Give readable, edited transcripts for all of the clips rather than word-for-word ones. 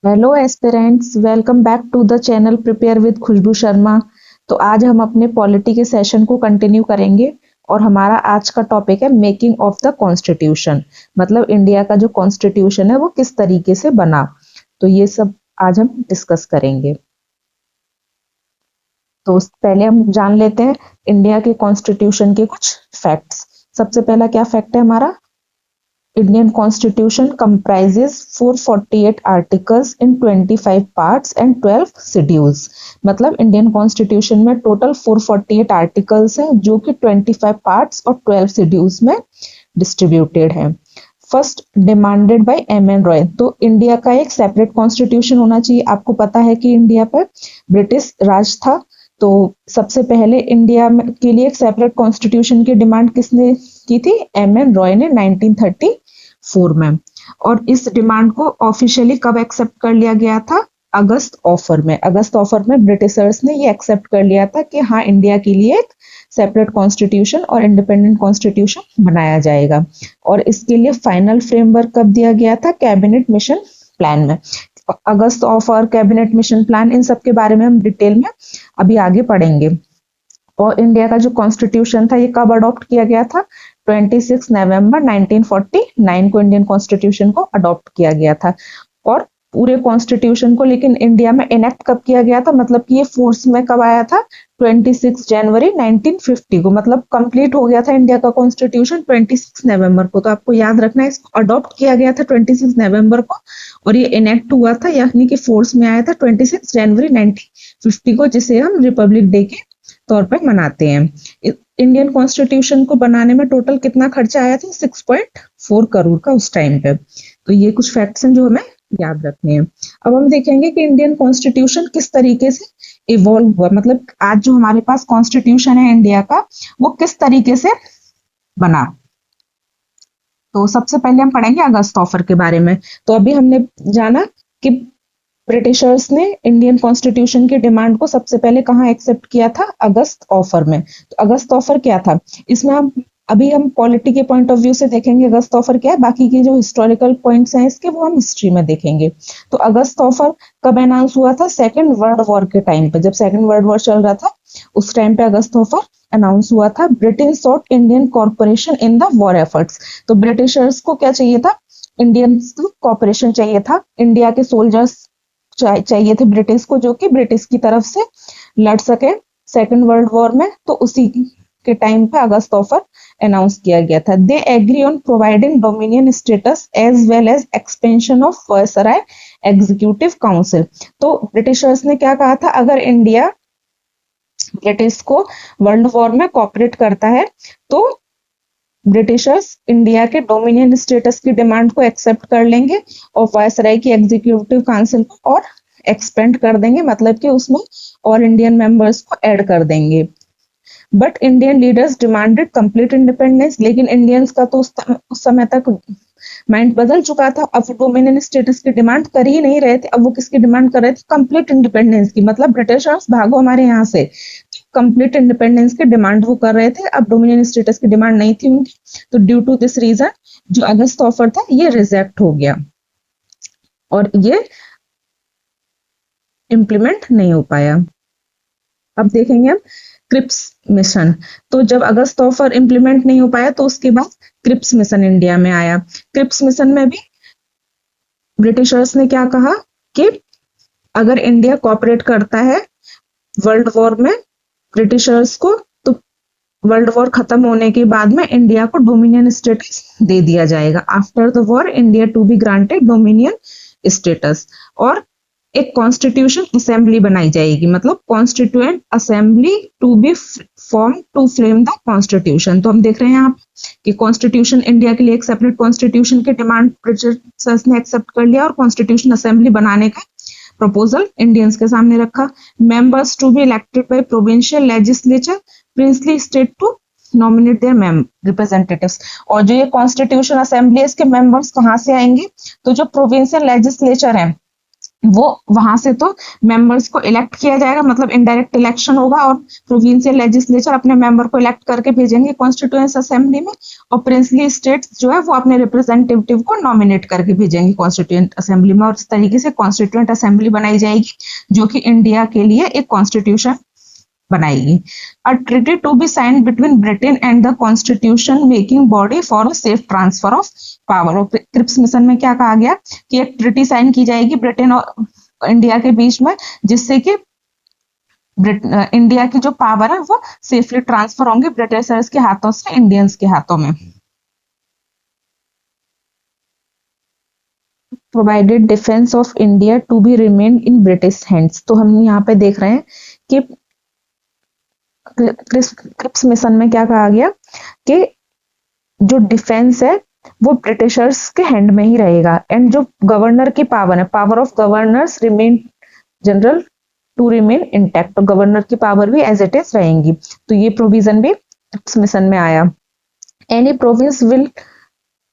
Hello aspirants, welcome back to the channel prepare with Khushboo Sharma. तो आज हम अपने पॉलिटी के सेशन को कंटिन्यू करेंगे और हमारा आज का टॉपिक है मेकिंग ऑफ द कॉन्स्टिट्यूशन। मतलब इंडिया का जो कॉन्स्टिट्यूशन है वो किस तरीके से बना। तो ये सब आज हम डिस्कस करेंगे। तो पहले हम जान लेते हैं इंडिया के कॉन्स्टिट्यूशन के कुछ फैक्ट्स। सबसे पहला क्या फैक्ट है हमारा? Indian Constitution comprises 448 articles in 25 parts and 12 schedules। मतलब इंडियन कॉन्स्टिट्यूशन में टोटल 448 आर्टिकल्स हैं जो कि 25 पार्ट्स और 12 शेड्यूल्स में डिस्ट्रीब्यूटेड हैं। First demanded by M N Roy. तो इंडिया का एक सेपरेट कॉन्स्टिट्यूशन होना चाहिए। आपको पता है कि इंडिया पर ब्रिटिश राज था, तो सबसे पहले इंडिया के लिए एक सेपरेट कॉन्स्टिट्यूशन की डिमांड किसने की थी? एम एन रॉय ने 1934 में। और इस डिमांड को ऑफिशियली कब एक्सेप्ट कर लिया गया था? अगस्त ऑफर में। अगस्त ऑफर में ब्रिटिशर्स ने ये एक्सेप्ट कर लिया था कि हाँ, इंडिया के लिए एक सेपरेट कॉन्स्टिट्यूशन और इंडिपेंडेंट कॉन्स्टिट्यूशन बनाया जाएगा। और इसके लिए फाइनल फ्रेमवर्क कब दिया गया था? कैबिनेट मिशन प्लान में। अगस्त ऑफर, कैबिनेट मिशन प्लान, इन सब के बारे में हम डिटेल में अभी आगे पढ़ेंगे। और इंडिया का जो कॉन्स्टिट्यूशन था ये कब अडॉप्ट किया गया था? 26 नवंबर 1949 को इंडियन कॉन्स्टिट्यूशन को अडॉप्ट किया गया था। और पूरे कॉन्स्टिट्यूशन को लेकिन इंडिया में इनेक्ट कब किया गया था? मतलब कि ये फोर्स में कब आया था? 26 जनवरी 1950 को। मतलब कंप्लीट हो गया था इंडिया का कॉन्स्टिट्यूशन 26 नवंबर को। तो आपको याद रखना है, इसको अडॉप्ट किया गया था 26 नवंबर को और ये इनेक्ट हुआ था यानी कि फोर्स में आया था 26 जनवरी 1950 को, जिसे हम रिपब्लिक डे के तौर पर मनाते हैं। इंडियन कॉन्स्टिट्यूशन को बनाने में टोटल कितना खर्चा आया था? 6.4 करोड़ का उस टाइम पे। तो ये कुछ फैक्ट्स हैं जो हमें याद रखने हैं। अब हम देखेंगे कि इंडियन कॉन्स्टिट्यूशन किस तरीके से इवॉल्व हुआ। मतलब आज जो हमारे पास कॉन्स्टिट्यूशन है इंडिया का, वो किस तरीके से बना। तो सबसे पहले हम पढ़ेंगे अगस्त ऑफर के बारे में। तो अभी हमने जाना कि ब्रिटिशर्स ने इंडियन कॉन्स्टिट्यूशन की डिमांड को सबसे पहले कहाँ एक्सेप्ट किया था? अगस्त ऑफर में। तो अगस्त ऑफर क्या था? इसमें हम पॉलिटी के पॉइंट ऑफ व्यू से देखेंगे अगस्त ऑफर क्या है। बाकी के जो हिस्टोरिकल पॉइंट्स हैं इसके, वो हम हिस्ट्री में देखेंगे। तो अगस्त ऑफर कब अनाउंस हुआ था? सेकेंड वर्ल्ड वॉर के टाइम पे। जब सेकेंड वर्ल्ड वॉर चल रहा था उस टाइम पे अगस्त ऑफर अनाउंस हुआ था। Britain sought Indian corporation in the war efforts. तो ब्रिटिशर्स को क्या चाहिए था? इंडियन कॉर्पोरेशन चाहिए था। इंडिया के सोल्जर्स चाहिए थे ब्रिटिश को, जो कि ब्रिटिश की तरफ से लड़ सके सेकेंड वर्ल्ड वॉर में। तो उसी के टाइम पे अगस्त ऑफर अनाउंस किया गया था। They agree on providing dominion status as well as expansion of viceroy executive council. तो ब्रिटिशर्स ने क्या कहा था? अगर इंडिया ब्रिटिश को वर्ल्ड वॉर में कॉपरेट करता है तो ब्रिटिशर्स इंडिया के डोमिनियन स्टेटस की डिमांड को एक्सेप्ट कर लेंगे और वायसराय की एग्जीक्यूटिव काउंसिल को और एक्सपेंड कर देंगे। मतलब कि उसमें और इंडियन मेंबर्स को ऐड कर देंगे। But Indian leaders demanded complete independence. लेकिन इंडियंस का तो उस समय तक माइंड बदल चुका था। अब डोमिनियन स्टेटस की डिमांड कर ही नहीं रहे थे। अब वो किसकी डिमांड कर रहे थे? कंप्लीट इंडिपेंडेंस की। मतलब ब्रिटिशर्स भागो हमारे यहाँ से। कंप्लीट इंडिपेंडेंस की डिमांड वो कर रहे थे। अब डोमिनियन स्टेटस की डिमांड नहीं थी उनकी। तो ड्यू टू दिस रीजन जो अगस्त ऑफर था ये रिजेक्ट हो गया और ये इम्प्लीमेंट नहीं हो पाया। अब देखेंगे हम क्रिप्स मिशन। तो जब अगस्त ऑफर इम्प्लीमेंट नहीं हो पाया तो उसके बाद क्रिप्स मिशन इंडिया में आया। क्रिप्स मिशन में भी ब्रिटिशर्स ने क्या कहा कि अगर इंडिया कॉपरेट करता है वर्ल्ड वॉर में ब्रिटिशर्स को, तो वर्ल्ड वॉर खत्म होने के बाद में इंडिया को डोमिनियन स्टेटस दे दिया जाएगा। After the war India to be granted dominion status. और एक कॉन्स्टिट्यूशन असेंबली बनाई जाएगी। मतलब constituent assembly to be form to frame the constitution. तो हम देख रहे हैं यहाँ कि कॉन्स्टिट्यूशन इंडिया के लिए एक सेपरेट कॉन्स्टिट्यूशन की डिमांड ब्रिटिशर्स ने एक्सेप्ट कर लिया और कॉन्स्टिट्यूशन असेंबली बनाने का प्रपोजल इंडियंस के सामने रखा। Members to be elected by provincial legislature princely state to nominate their representatives. और जो ये कॉन्स्टिट्यूशन असेंबली इसके मेंबर्स कहाँ से आएंगे? तो जो प्रोविंशियल लेजिस्लेचर है वो वहां से तो मेंबर्स को इलेक्ट किया जाएगा, मतलब इनडायरेक्ट इलेक्शन होगा, और प्रोविंशियल लेजिस्लेचर अपने मेंबर को इलेक्ट करके भेजेंगे कॉन्स्टिट्यूएंट असेंबली में, और प्रिंसली स्टेट्स जो है वो अपने रिप्रेजेंटेटिव को नॉमिनेट करके भेजेंगे कॉन्स्टिट्यूएंट असेंबली में, और इस तरीके से कॉन्स्टिट्यूएंट असेंबली बनाई जाएगी जो कि इंडिया के लिए एक कॉन्स्टिट्यूशन बनाएगी। A treaty to be sign between Britain and the constitution making body for safe transfer of power. और क्रिप्स मिशन में क्या कहा गया कि एक ट्रीटी साइन की जाएगी ब्रिटेन और इंडिया के बीच में, जिससे कि इंडिया की जो पावर है वो सेफली ट्रांसफर होंगे ब्रिटिशर्स के हाथों से इंडियंस के हाथों में। Provided defence of India to be remain in British hands. तो हम यहाँ पे देख रहे हैं कि क्रिप्स मिशन में क्या कहा गया कि जो डिफेंस है वो ब्रिटिशर्स के हैंड में ही रहेगा, एंड जो गवर्नर की पावर है, power of governors remain general to remain intact, तो गवर्नर की पावर भी एज इट इज रहेंगी। तो ये प्रोविजन भी क्रिप्स मिशन में आया। Any province will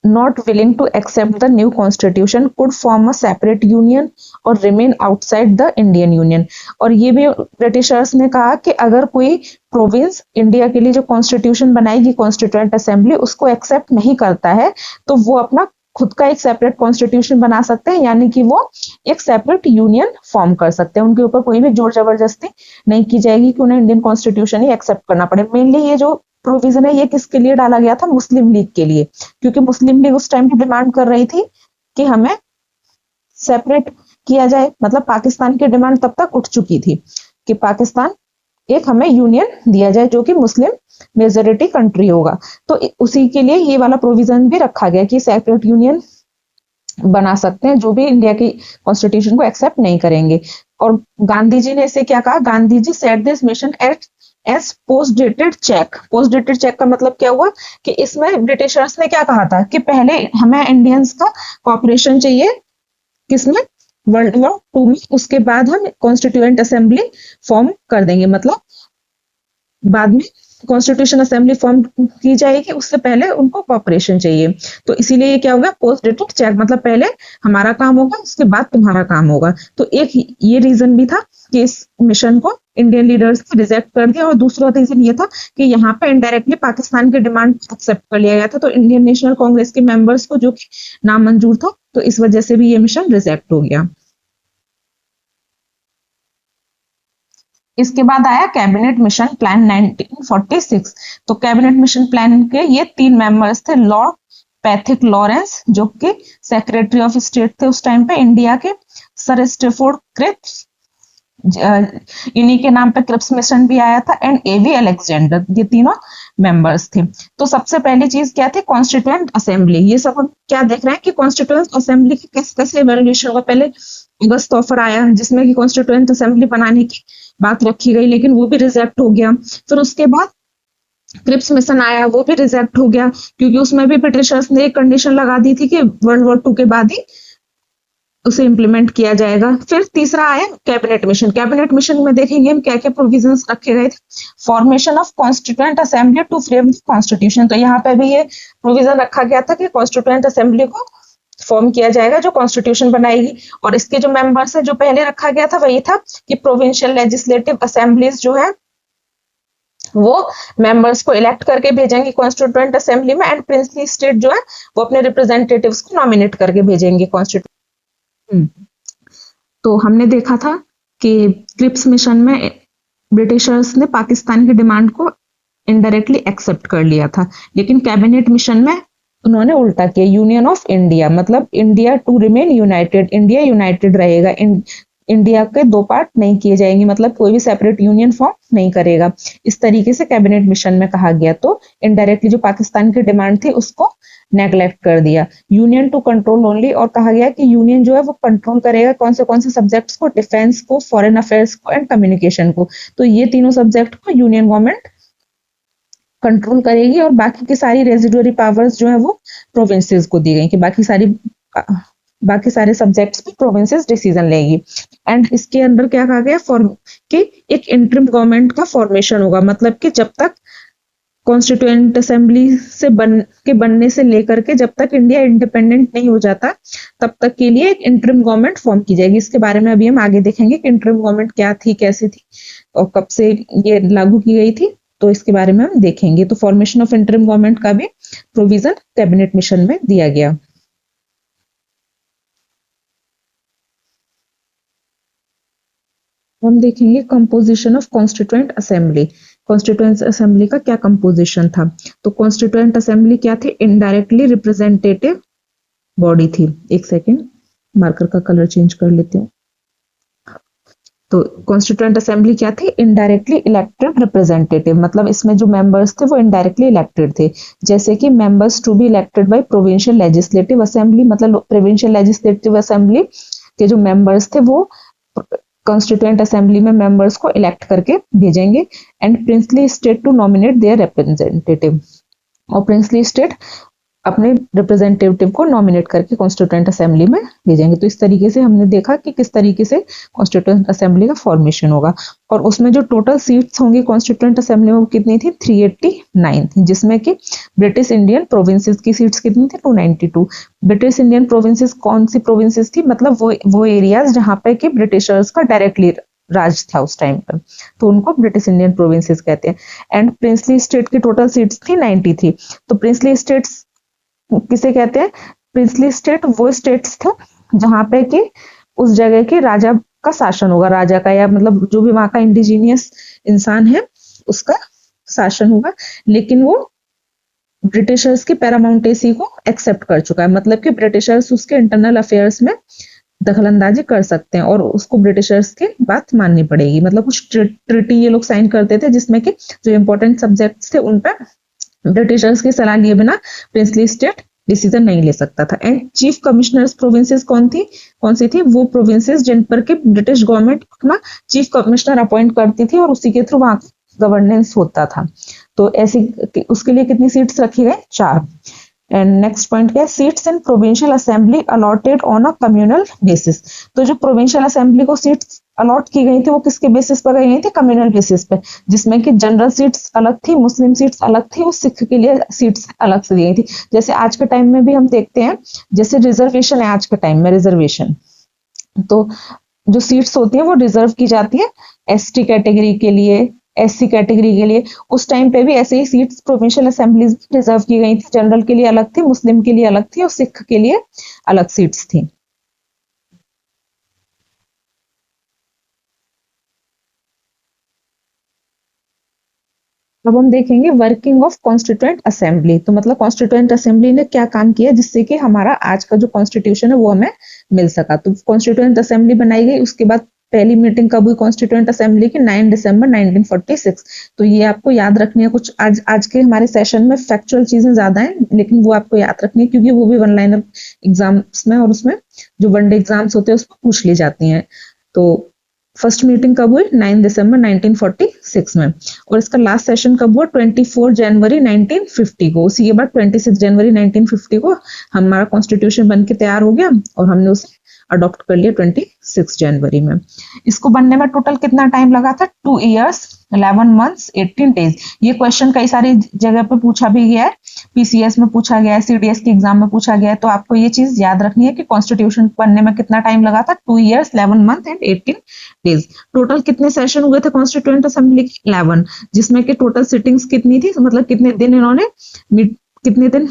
not willing to accept the new constitution could form a separate union और remain outside the Indian Union। और ये भी ब्रिटिशर्स ने कहा कि अगर कोई प्रोविंस इंडिया के लिए जो कॉन्स्टिट्यूशन बनाएगी कॉन्स्टिट्यूएंट असेंबली उसको एक्सेप्ट नहीं करता है, तो वो अपना खुद का एक सेपरेट कॉन्स्टिट्यूशन बना सकते हैं, यानी कि वो एक सेपरेट यूनियन फॉर्म कर सकते हैं। उनके ऊपर कोई भी जोर जबरदस्ती नहीं की जाएगी कि उन्हें इंडियन कॉन्स्टिट्यूशन ही एक्सेप्ट करना पड़े। मेनली ये जो प्रोविजन है ये किसके लिए डाला गया था? मुस्लिम लीग के लिए, क्योंकि मुस्लिम लीग उस टाइम पे डिमांड कर रही थी कि हमें सेपरेट किया जाए, मतलब पाकिस्तान की डिमांड तब तक उठ चुकी थी कि पाकिस्तान एक हमें यूनियन दिया जाए जो कि मुस्लिम मेजोरिटी कंट्री होगा। तो उसी के लिए ये वाला प्रोविजन भी रखा गया कि सेपरेट यूनियन बना सकते हैं जो भी इंडिया की कॉन्स्टिट्यूशन को एक्सेप्ट नहीं करेंगे। और गांधी जी ने इसे क्या कहा? Gandhi ji set this mission at as post dated cheque. Post dated cheque का मतलब क्या हुआ कि इसमें ब्रिटिशर्स ने क्या कहा था कि पहले हमें इंडियंस का कॉपरेशन चाहिए, किसमें? वर्ल्ड वॉर टू में, उसके बाद हम कॉन्स्टिट्यूएंट असेंबली फॉर्म कर देंगे, मतलब बाद में कॉन्स्टिट्यूशन असेंबली फॉर्म की जाएगी, उससे पहले उनको कॉपरेशन चाहिए। तो इसीलिए ये क्या होगा? पोस्ट डेटेड चेक, मतलब पहले हमारा काम होगा उसके बाद तुम्हारा काम होगा। तो एक ये रीजन भी था कि इस मिशन को इंडियन लीडर्स ने रिजेक्ट कर दिया, और दूसरा रीजन ये था कि यहाँ पे इनडायरेक्टली पाकिस्तान की डिमांड एक्सेप्ट कर लिया गया था, तो इंडियन नेशनल कांग्रेस के मेंबर्स को जो कि नामंजूर था, तो इस वजह से भी ये मिशन रिजेक्ट हो गया। इसके बाद आया कैबिनेट मिशन प्लान 1946। तो कैबिनेट मिशन प्लान के ये 3 मेंबर्स थे। लॉर्ड पैथिक लॉरेंस जो कि सेक्रेटरी ऑफ स्टेट थे उस टाइम पे इंडिया के, सर स्टेफोर्ड क्रिप्स, इन्हीं के नाम पे क्रिप्स मिशन भी आया था, एंड एवी अलेक्जेंडर, ये तीनों मेंबर्स थे। तो सबसे पहली चीज क्या थी? Constituent assembly. ये सब हम क्या देख रहे हैं कि कॉन्स्टिट्यूएंट असेंबली की कैसे कैसे इवैल्यूएशन होगा। पहले अगस्त ऑफर आया जिसमें कि कॉन्स्टिट्यूएंट असेंबली बनाने की बात रखी गई, लेकिन वो भी रिजेक्ट हो गया। फिर उसके बाद क्रिप्स मिशन आया, वो भी रिजेक्ट हो गया, क्योंकि उसमें भी ब्रिटिशर्स ने एक कंडीशन लगा दी थी कि वर्ल्ड वॉर 2 के बाद ही उसे इंप्लीमेंट किया जाएगा। फिर तीसरा आया कैबिनेट मिशन। कैबिनेट मिशन में देखेंगे हम क्या क्या प्रोविजंस रखे गए थे। Formation of constituent assembly to frame the constitution. तो यहाँ पे भी ये प्रोविजन रखा गया था कि कॉन्स्टिट्यूएंट असेंबली को फॉर्म किया जाएगा जो कॉन्स्टिट्यूशन बनाएगी। और इसके जो मेंबर्स है जो पहले रखा गया था वही था कि प्रोविंशियल लेजिस्लेटिव असेंबलीज जो है वो मेंबर्स को इलेक्ट करके भेजेंगे कॉन्स्टिट्यूएंट असेंबली में, एंड प्रिंसली स्टेट जो है वो अपने रिप्रेजेंटेटिव्स को नॉमिनेट करके भेजेंगे कॉन्स्टिट्यूएंट। तो हमने देखा था कि क्रिप्स मिशन में ब्रिटिशर्स ने पाकिस्तान की डिमांड को इनडायरेक्टली एक्सेप्ट कर लिया था, लेकिन कैबिनेट मिशन में उन्होंने उल्टा किया। यूनियन ऑफ इंडिया, मतलब India to remain united, India united रहेगा, इंडिया के 2 पार्ट नहीं किए जाएंगे, मतलब कोई भी सेपरेट यूनियन फॉर्म नहीं करेगा। इस तरीके से कैबिनेट मिशन में कहा गया। तो इनडायरेक्टली जो पाकिस्तान की डिमांड थी उसको नेग्लेक्ट कर दिया। यूनियन टू कंट्रोल ओनली, और कहा गया कि यूनियन जो है वो कंट्रोल करेगा कौन से सब्जेक्ट्स को? डिफेंस को, फॉरेन अफेयर्स को, एंड कम्युनिकेशन को। तो ये तीनों सब्जेक्ट को यूनियन गवर्नमेंट कंट्रोल करेगी, और बाकी की सारी रेजिडुअरी पावर्स जो है वो प्रोविंसेस को दी गई कि बाकी सारे सब्जेक्ट्स पे प्रोविंसेस डिसीजन लेगी। एंड इसके अंदर क्या कहा गया कि एक इंटरिम गवर्नमेंट का फॉर्मेशन होगा, मतलब कि जब तक कॉन्स्टिट्यूएंट असेंबली से बनने से लेकर के जब तक इंडिया इंडिपेंडेंट नहीं हो जाता तब तक के लिए एक इंटरिम गवर्नमेंट फॉर्म की जाएगी। इसके बारे में अभी हम आगे देखेंगे कि इंटरिम गवर्नमेंट क्या थी, कैसी थी और कब से ये लागू की गई थी, तो इसके बारे में हम देखेंगे। तो फॉर्मेशन ऑफ इंटरिम गवर्नमेंट का भी प्रोविजन कैबिनेट मिशन में दिया गया। हम देखेंगे composition of constituent assembly. Constituent assembly का क्या कंपोजिशन था? तो कॉन्स्टिट्यूएंट असेंबली क्या थी? इनडायरेक्टली रिप्रेजेंटेटिव बॉडी थी। एक सेकेंड, मार्कर का कलर चेंज कर लेती हूँ। तो कॉन्स्टिट्यूएंट असेंबली क्या थी? इनडायरेक्टली इलेक्टेड रिप्रेजेंटेटिव, मतलब इसमें जो मेंबर्स थे वो इनडायरेक्टली इलेक्टेड थे। जैसे कि members to be elected by provincial legislative assembly, मतलब प्रोविंशियल लेजिस्लेटिव असेंबली के जो मेंबर्स थे वो कॉन्स्टिट्यूएंट असेंबली में मेंबर्स को इलेक्ट करके भेजेंगे। And princely state to nominate their representative, और प्रिंसली स्टेट अपने रिप्रेजेंटेटिव को नॉमिनेट करके कॉन्स्टिट्यूएंट असेंबली में भेजेंगे। तो इस तरीके से हमने देखा कि किस तरीके से कॉन्स्टिट्यूएंट असेंबली का फॉर्मेशन होगा। और उसमें जो टोटल सीट्स होंगी कॉन्स्टिट्यूएंट असेंबली में वो कितनी थी? 389 थी, जिसमें कि ब्रिटिश इंडियन प्रोविंसेस की सीट्स कितनी थी? 292। ब्रिटिश इंडियन प्रोविंसेस कौन सी प्रोविंसेस थी? मतलब वो एरियाज जहाँ पे कि ब्रिटिशर्स का डायरेक्टली राज था उस टाइम पर, तो उनको ब्रिटिश इंडियन प्रोविंसेस कहते हैं। एंड प्रिंसली स्टेट की टोटल सीट्स थी 93। तो प्रिंसली स्टेट्स किसे कहते हैं? प्रिंसली स्टेट वो स्टेट्स थे जहां पे कि उस जगह के राजा का शासन होगा, राजा का या मतलब जो भी वहां का इंडिजीनियस इंसान है उसका शासन होगा, लेकिन वो ब्रिटिशर्स की पैरामाउंटेसी को एक्सेप्ट कर चुका है। मतलब कि ब्रिटिशर्स उसके इंटरनल अफेयर्स में दखलंदाजी कर सकते हैं और उसको ब्रिटिशर्स की बात माननी पड़ेगी। मतलब कुछ ट्रिटी ये लोग साइन करते थे जिसमें कि जो इंपॉर्टेंट सब्जेक्ट्स थे उन पर ब्रिटिशर्स की सलाह लिए बिना प्रिंसली स्टेट डिसीजन नहीं ले सकता था। एंड चीफ कमिश्नर्स प्रोविंसेस कौन सी थी? वो प्रोविंसेस जिन पर के ब्रिटिश गवर्नमेंट अपना चीफ कमिश्नर अपॉइंट करती थी और उसी के थ्रू वहां गवर्नेंस होता था। तो ऐसी उसके लिए कितनी सीट्स रखी गई? 4। एंड नेक्स्ट पॉइंट क्या है? Seats in provincial assembly allotted on a communal basis. तो जो प्रोविंशियल असेंबली को सीट्स अलॉट की गई थी वो किसके बेसिस पर गई थी? कम्युनल बेसिस पे, जिसमें कि जनरल सीट्स अलग थी, मुस्लिम सीट्स अलग थी और सिख के लिए सीट्स अलग से दी गई थी। जैसे आज के टाइम में भी हम देखते हैं, जैसे रिजर्वेशन है आज के टाइम में, रिजर्वेशन तो जो सीट्स होती है वो रिजर्व की जाती है एसटी कैटेगरी के लिए, एससी कैटेगरी के लिए। उस टाइम पे भी ऐसे ही सीट्स प्रोविंशियल असेंबलीज रिजर्व की गई थी। जनरल के लिए अलग थी, मुस्लिम के लिए अलग थी और सिख के लिए अलग सीट्स थी। अब हम देखेंगे वर्किंग ऑफ कॉन्स्टिट्यूएंट असेंबली। तो मतलब कॉन्स्टिट्यूएंट असेंबली ने क्या काम किया जिससे कि हमारा आज का जो कॉन्स्टिट्यूशन है वो हमें मिल सका। तो कॉन्स्टिट्यूएंट असेंबली बनाई गई, उसके बाद पहली मीटिंग कब हुई कॉन्स्टिट्यूएंट असेंबली की? 9 दिसंबर 1946। तो ये आपको याद रखनी है। कुछ आज के हमारे सेशन में फैक्चुअल चीजें ज्यादा हैं, लेकिन वो आपको याद रखनी है क्योंकि वो भी वन लाइनर एग्जाम्स में और उसमें जो वनडे एग्जाम्स होते हैं उसमें पूछ ली जाती हैं। तो फर्स्ट मीटिंग कब हुई? 9 दिसंबर 1946 में। और इसका लास्ट सेशन कब हुआ? 24 जनवरी 1950 को। उसी के बाद 26 जनवरी 1950 को हमारा कॉन्स्टिट्यूशन बन के तैयार हो गया और हमने उसे अडॉप्ट कर लिया 26 जनवरी में। इसको बनने में टोटल कितना टाइम लगा था? 2 years 11 months 18 days। ये क्वेश्चन कई सारी जगह पे पूछा भी गया है, पीसीएस में पूछा गया है, सीडीएस के एग्जाम में पूछा गया है। तो आपको ये चीज याद रखनी है कि कॉन्स्टिट्यूशन बनने में कितना टाइम लगा था? 2 years 11 months and 18 days। Total कितने सेशन हुए थे कॉन्स्टिट्यूएंट असेंबली के? 11, जिसमें कि टोटल सिटिंग्स कितनी थी? मतलब कितने दिन इन्होंने कितने दिन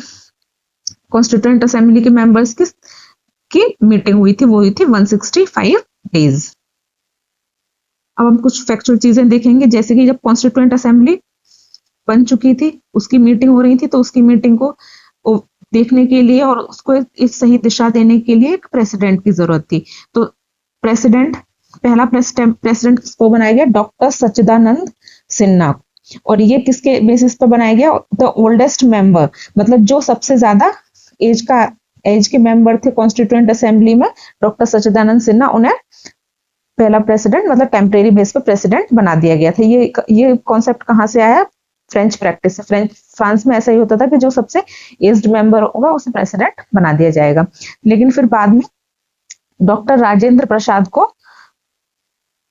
कॉन्स्टिट्यूएंट असेंबली के मेंबर्स की मीटिंग हुई थी? वो हुई थी 165 डेज। अब हम कुछ फैक्चुअल चीजें देखेंगे, जैसे कि जब कॉन्स्टिट्यूएंट असेंबली बन चुकी थी, उसकी मीटिंग हो रही थी, तो उसकी मीटिंग को देखने के लिए और उसको एक सही दिशा देने के लिए एक प्रेसिडेंट की जरूरत थी। तो पहला प्रेसिडेंट किसको बनाया गया? डॉक्टर सच्चिदानंद सिन्हा। और ये किसके बेसिस पर बनाया गया? द ओल्डेस्ट मेंबर, मतलब जो सबसे ज्यादा एज के मेंबर थे कॉन्स्टिट्यूएंट असेंबली में, डॉक्टर सच्चिदानंद सिन्हा, उन्हें पहला प्रेसिडेंट मतलब टेम्परेरी बेस पे प्रेसिडेंट बना दिया गया था। ये कॉन्सेप्ट कहाँ से आया? फ्रेंच प्रैक्टिस से। फ्रांस में ऐसा ही होता था कि जो सबसे एज्ड मेंबर होगा उसे प्रेसिडेंट बना दिया जाएगा। लेकिन फिर बाद में डॉक्टर राजेंद्र प्रसाद को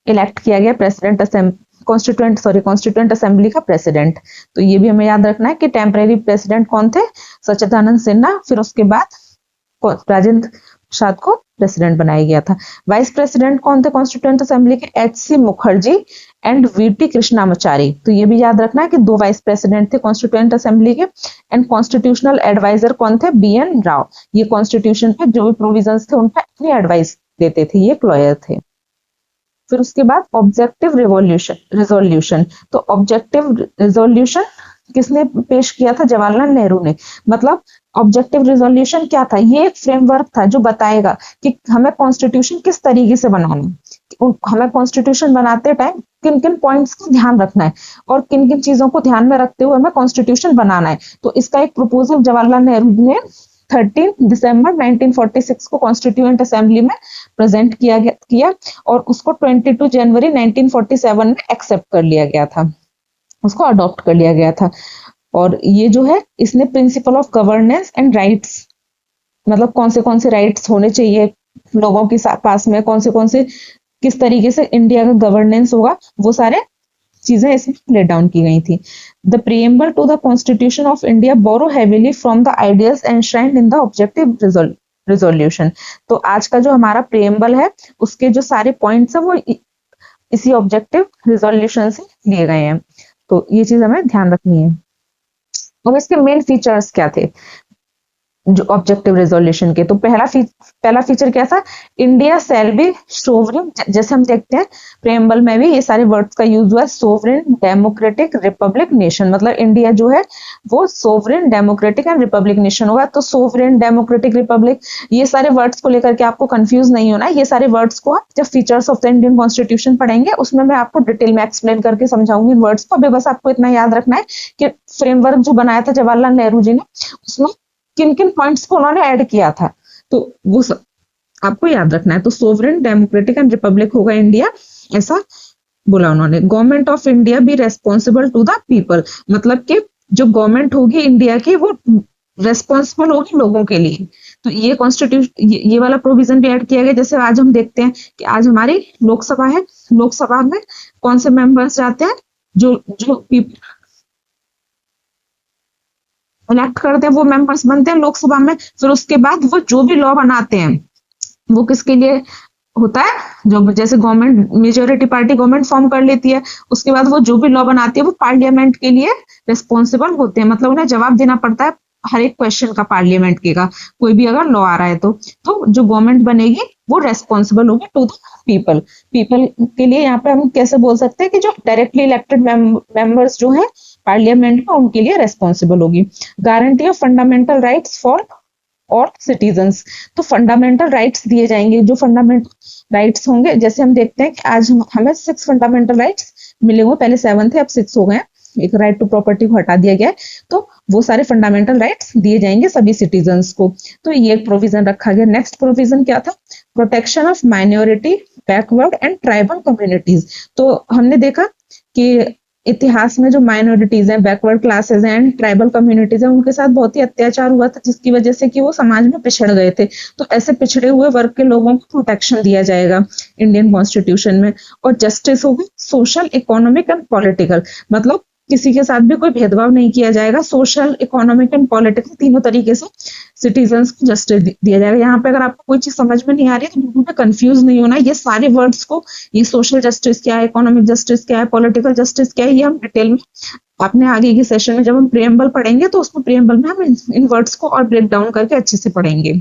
इलेक्ट किया गया कॉन्स्टिट्यूएंट असेंबली का प्रेसिडेंट। तो ये भी हमें याद रखना है कि टेम्परेरी प्रेसिडेंट कौन थे, सच्चिदानंद सिन्हा, फिर उसके बाद राजेंद्र प्रसाद को प्रेसिडेंट बनाया गया था। वाइस प्रेसिडेंट कौन थे कॉन्स्टिट्यूएंट असेंबली के, H C. Mukherjee and V T. Krishnamachari. तो ये भी याद रखना है कि दो वाइस प्रेसिडेंट थे कॉन्स्टिट्यूएंट असेंबली के। एंड कॉन्स्टिट्यूशनल एडवाइजर कौन थे, बी.एन. राव। ये कॉन्स्टिट्यूशन पे जो भी प्रोविजंस थे उनका अपनी एडवाइस देते थे, ये लॉयर थे। फिर उसके बाद ऑब्जेक्टिव रिजोल्यूशन। तो ऑब्जेक्टिव रिजोल्यूशन किसने पेश किया था, जवाहरलाल नेहरू ने। मतलब ऑब्जेक्टिव रिजोल्यूशन क्या था, ये एक फ्रेमवर्क था जो बताएगा कि हमें कॉन्स्टिट्यूशन किस तरीके से बनाना है, हमें कॉन्स्टिट्यूशन बनाते टाइम किन किन पॉइंट्स का ध्यान रखना है और किन किन चीजों को ध्यान में रखते हुए हमें कॉन्स्टिट्यूशन बनाना है। तो इसका एक प्रपोजल जवाहरलाल नेहरू ने 13 दिसंबर 1946 को कॉन्स्टिट्यूएंट असेंबली में प्रेजेंट किया और उसको 22 जनवरी 1947 में एक्सेप्ट कर लिया गया था, उसको अडॉप्ट कर लिया गया था। और ये जो है इसने principle of governance and rights, मतलब कौन से राइट्स होने चाहिए लोगों के पास में, कौन से किस तरीके से इंडिया का गवर्नेंस होगा, वो सारे चीजें इसमें लेट डाउन की गई थी। The preamble to the constitution of India borrowed heavily from the ideas enshrined in the objective resolution. तो आज का जो हमारा प्रीएम्बल है उसके जो सारे पॉइंट्स है वो इसी ऑब्जेक्टिव रिजोल्यूशन से लिए गए हैं। तो ये चीज हमें ध्यान रखनी है। और इसके मेन फीचर्स क्या थे जो ऑब्जेक्टिव रिजोल्यूशन के, तो पहला फीचर क्या था, इंडिया शैल बी सोवरेन। जैसे हम देखते हैं प्रेम्बल में भी ये सारे वर्ड्स का यूज हुआ है, सोवरेन, डेमोक्रेटिक, रिपब्लिक, नेशन। मतलब इंडिया जो है वो sovereign, democratic and Republic nation होगा। तो सोवरेन, डेमोक्रेटिक, रिपब्लिक, ये सारे वर्ड्स को लेकर के आपको कंफ्यूज नहीं होना है। ये सारे वर्ड्स को आप जब features of the Indian constitution पढ़ेंगे उसमें मैं आपको डिटेल में एक्सप्लेन करके समझाऊंगी इन वर्ड्स को। अभी बस आपको इतना याद रखना है कि फ्रेमवर्क जो बनाया था जवाहरलाल नेहरू जी ने उसमें किन किन पॉइंट्स को उन्होंने ऐड किया था, तो वो सब आपको याद रखना है। तो सोवरेन, डेमोक्रेटिक एंड रिपब्लिक होगा इंडिया, ऐसा बोला उन्होंने। Government of India be responsible to the people, मतलब कि जो गवर्नमेंट होगी इंडिया की वो रेस्पॉन्सिबल होगी लोगों के लिए। तो ये कॉन्स्टिट्यूशन ये वाला प्रोविजन भी ऐड किया गया। जैसे आज हम देखते हैं कि आज हमारी लोकसभा है, लोकसभा में कौन से मेंबर्स जाते हैं, जो इलेक्ट करते हैं वो मेंबर्स बनते हैं लोकसभा में। फिर उसके बाद वो जो भी लॉ बनाते हैं वो किसके लिए होता है, जो जैसे government majority party government form कर लेती है, उसके बाद वो जो भी लॉ बनाती है वो पार्लियामेंट के लिए रिस्पॉन्सिबल होते हैं। मतलब उन्हें जवाब देना पड़ता है हर एक क्वेश्चन का पार्लियामेंट के का, कोई भी अगर लॉ आ रहा है तो जो गवर्नमेंट बनेगी वो रेस्पॉन्सिबल होगी टू द पीपल। पीपल के लिए यहाँ पे हम कैसे बोल सकते हैं कि जो डायरेक्टली इलेक्टेड मेंबर्स जो है पार्लियामेंट में उनके लिए रेस्पॉन्सिबल होगी। Guarantee of fundamental rights for और सिटीजन्स, तो फंडामेंटल राइट्स दिए जाएंगे। जो फंडामेंटल राइट्स होंगे, जैसे हम देखते हैं कि आज हमें 6 फंडामेंटल राइट्स मिले हुए, पहले 7 थे अब 6 हो गए, एक राइट टू प्रॉपर्टी को हटा दिया गया है। तो वो सारे फंडामेंटल राइट्स दिए जाएंगे सभी सिटीजन्स को। तो ये एक प्रोविजन रखा गया। नेक्स्ट प्रोविजन क्या था, protection of minority, backward and tribal communities. तो हमने देखा कि इतिहास में जो माइनॉरिटीज हैं, बैकवर्ड क्लासेस हैं, ट्राइबल कम्युनिटीज हैं, उनके साथ बहुत ही अत्याचार हुआ था जिसकी वजह से कि वो समाज में पिछड़ गए थे। तो ऐसे पिछड़े हुए वर्ग के लोगों को प्रोटेक्शन दिया जाएगा इंडियन कॉन्स्टिट्यूशन में। और जस्टिस होगी सोशल, इकोनॉमिक एंड पॉलिटिकल, मतलब किसी के साथ भी कोई भेदभाव नहीं किया जाएगा। सोशल, इकोनॉमिक एंड पॉलिटिकल तीनों तरीके से सिटीजन्स को जस्टिस दिया जाएगा। यहाँ पे अगर आपको कोई चीज समझ में नहीं आ रही है तो बिल्कुल भी कंफ्यूज नहीं होना। ये सारे वर्ड्स को, ये सोशल जस्टिस क्या है, इकोनॉमिक जस्टिस क्या है, पॉलिटिकल जस्टिस क्या है, ये हम डिटेल में अपने आगे के सेशन में जब हम प्रीएम्बल पढ़ेंगे तो उसमें प्रीएम्बल में हम इन वर्ड्स को और ब्रेक डाउन करके अच्छे से पढ़ेंगे।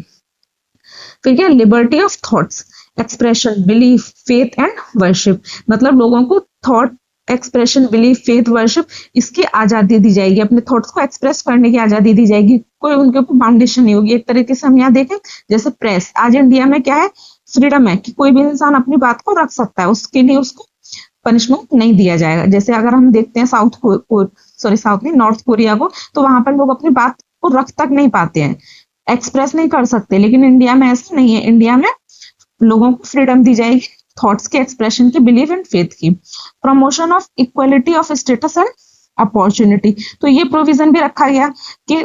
फिर क्या, liberty of thoughts, expression, belief, faith and worship, मतलब लोगों को thought, expression, belief, faith, worship, इसकी आजादी दी जाएगी। अपने थॉट्स को एक्सप्रेस करने की आजादी दी जाएगी, कोई उनके ऊपर बाउंडेशन नहीं होगी। एक तरीके से हम यहाँ देखें जैसे प्रेस, आज इंडिया में क्या है, फ्रीडम है कि कोई भी इंसान अपनी बात को रख सकता है, उसके लिए उसको पनिशमेंट नहीं दिया जाएगा। जैसे अगर हम देखते हैं नॉर्थ कोरिया को, तो वहां पर लोग अपनी बात को रख तक नहीं पाते हैं, एक्सप्रेस नहीं कर सकते। लेकिन इंडिया में ऐसा नहीं है, इंडिया में लोगों को फ्रीडम दी जाएगी थॉट्स के एक्सप्रेशन की, बिलीफ एंड फेथ की। Promotion of equality of status and opportunity, तो ये प्रोविजन भी रखा गया कि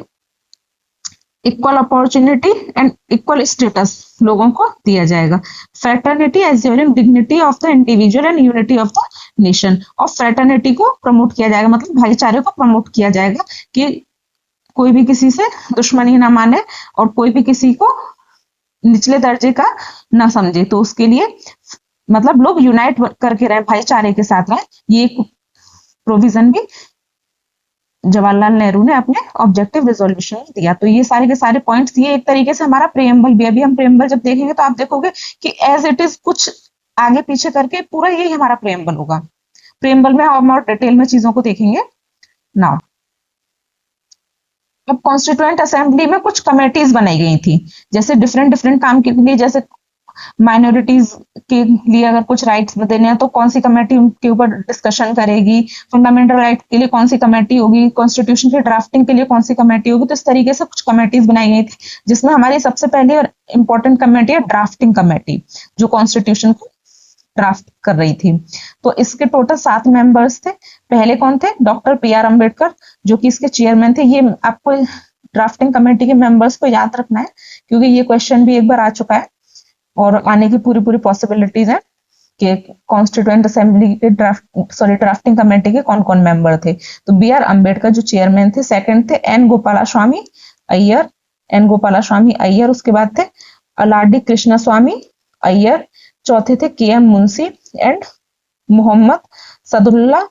equal opportunity and equal status लोगों को दिया जाएगा। Fraternity assuring dignity of the individual and unity of the nation, और फ्रेटर्निटी को प्रमोट किया जाएगा, मतलब भाईचारे को प्रमोट किया जाएगा कि कोई भी किसी से दुश्मनी ना माने और कोई भी किसी को निचले दर्जे का ना समझे। तो उसके लिए मतलब लोग यूनाइट करके रहे, भाईचारे के साथ रहे, ये प्रोविजन भी जवाहरलाल नेहरू ने अपने ऑब्जेक्टिव रिजोल्यूशन में दिया। तो ये सारे के सारे पॉइंट्स, ये एक तरीके से हमारा प्रेम्बल भी। अभी हम प्रेम्बल जब देखेंगे तो आप देखोगे कि एज इट इज कुछ आगे पीछे करके पूरा यही हमारा प्रेम्बल होगा। प्रेम्बल में हम और डिटेल में चीजों को देखेंगे। नाउ अब कॉन्स्टिट्यूएंट असेंबली में कुछ कमेटीज बनाई गई थी, जैसे डिफरेंट डिफरेंट काम के लिए, जैसे माइनॉरिटीज के लिए अगर कुछ राइट्स देने हैं तो कौन सी कमेटी उनके ऊपर डिस्कशन करेगी, फंडामेंटल राइट के लिए कौन सी कमेटी होगी, कॉन्स्टिट्यूशन की ड्राफ्टिंग के लिए कौन सी कमेटी होगी। तो इस तरीके से कुछ कमेटीज बनाई गई थी, जिसमें हमारी सबसे पहली और इंपॉर्टेंट कमेटी है ड्राफ्टिंग कमेटी, जो कॉन्स्टिट्यूशन को ड्राफ्ट कर रही थी। तो इसके टोटल 7 मेंबर्स थे। पहले कौन थे? Doctor PR. अम्बेडकर, जो कि इसके चेयरमैन थे। ये आपको ड्राफ्टिंग कमेटी के मेंबर्स को याद रखना है, क्योंकि ये क्वेश्चन भी एक बार आ चुका है और आने की पूरी पूरी पॉसिबिलिटीज है कि कॉन्स्टिट्यूएंट असेंबली के ड्राफ्टिंग कमेटी के कौन कौन मेंबर थे। तो बी.आर. अम्बेडकर जो चेयरमैन थे। सेकंड थे एन गोपालास्वामी अय्यर, एन गोपालास्वामी अय्यर। उसके बाद थे अलाडी कृष्णस्वामी अय्यर। चौथे थे K M Munshi and Mohammad Saadulla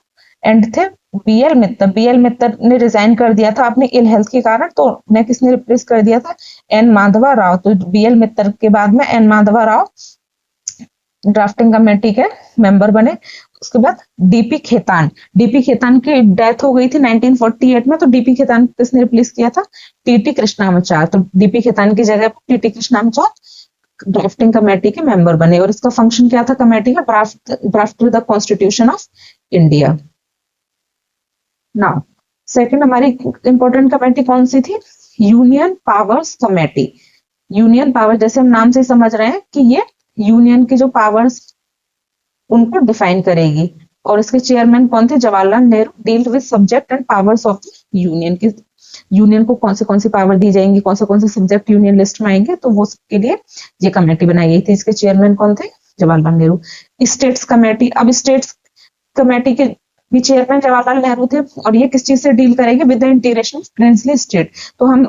and थे बी.एल. मित्तर। बी.एल. मित्तर ने रिजाइन कर दिया था अपने इल हेल्थ के कारण, तो उन्हें किसने रिप्लेस कर दिया था? एन माधवा राव। तो बी.एल. मित्तर के बाद में N Madhava Rao drafting committee के मेंबर बने। उसके बाद डीपी खेतान। डीपी खेतान की डेथ हो गई थी 1948 में, तो डीपी खेतान किसने रिप्लेस किया था? टीटी कृष्णामाचार। तो डीपी खेतान की जगह पर टीटी कृष्णामाचार ड्राफ्टिंग कमेटी के मेंबर बने। और इसका फंक्शन क्या था कमेटी का? Draft the constitution of India. Now second हमारी इंपॉर्टेंट कमेटी कौन सी थी? Union powers committee. Union power, जैसे हम नाम से समझ रहे हैं कि ये यूनियन के जो पावर्स उनको डिफाइन करेगी। और इसके चेयरमैन कौन थे? Jawaharlal Nehru. Deal with subject and powers of union की, यूनियन को कौन सी पावर दी जाएंगी, कौन से सब्जेक्ट यूनियन लिस्ट में आएंगे, तो वो सबके लिए ये कमेटी बनाई गई थी। इसके चेयरमैन कौन थे? जवाहरलाल नेहरू। States committee. अब स्टेट्स कमेटी के भी चेयरमैन जवाहरलाल नेहरू थे, और ये किस चीज से डील करेंगे? With the integration of princely state. तो हम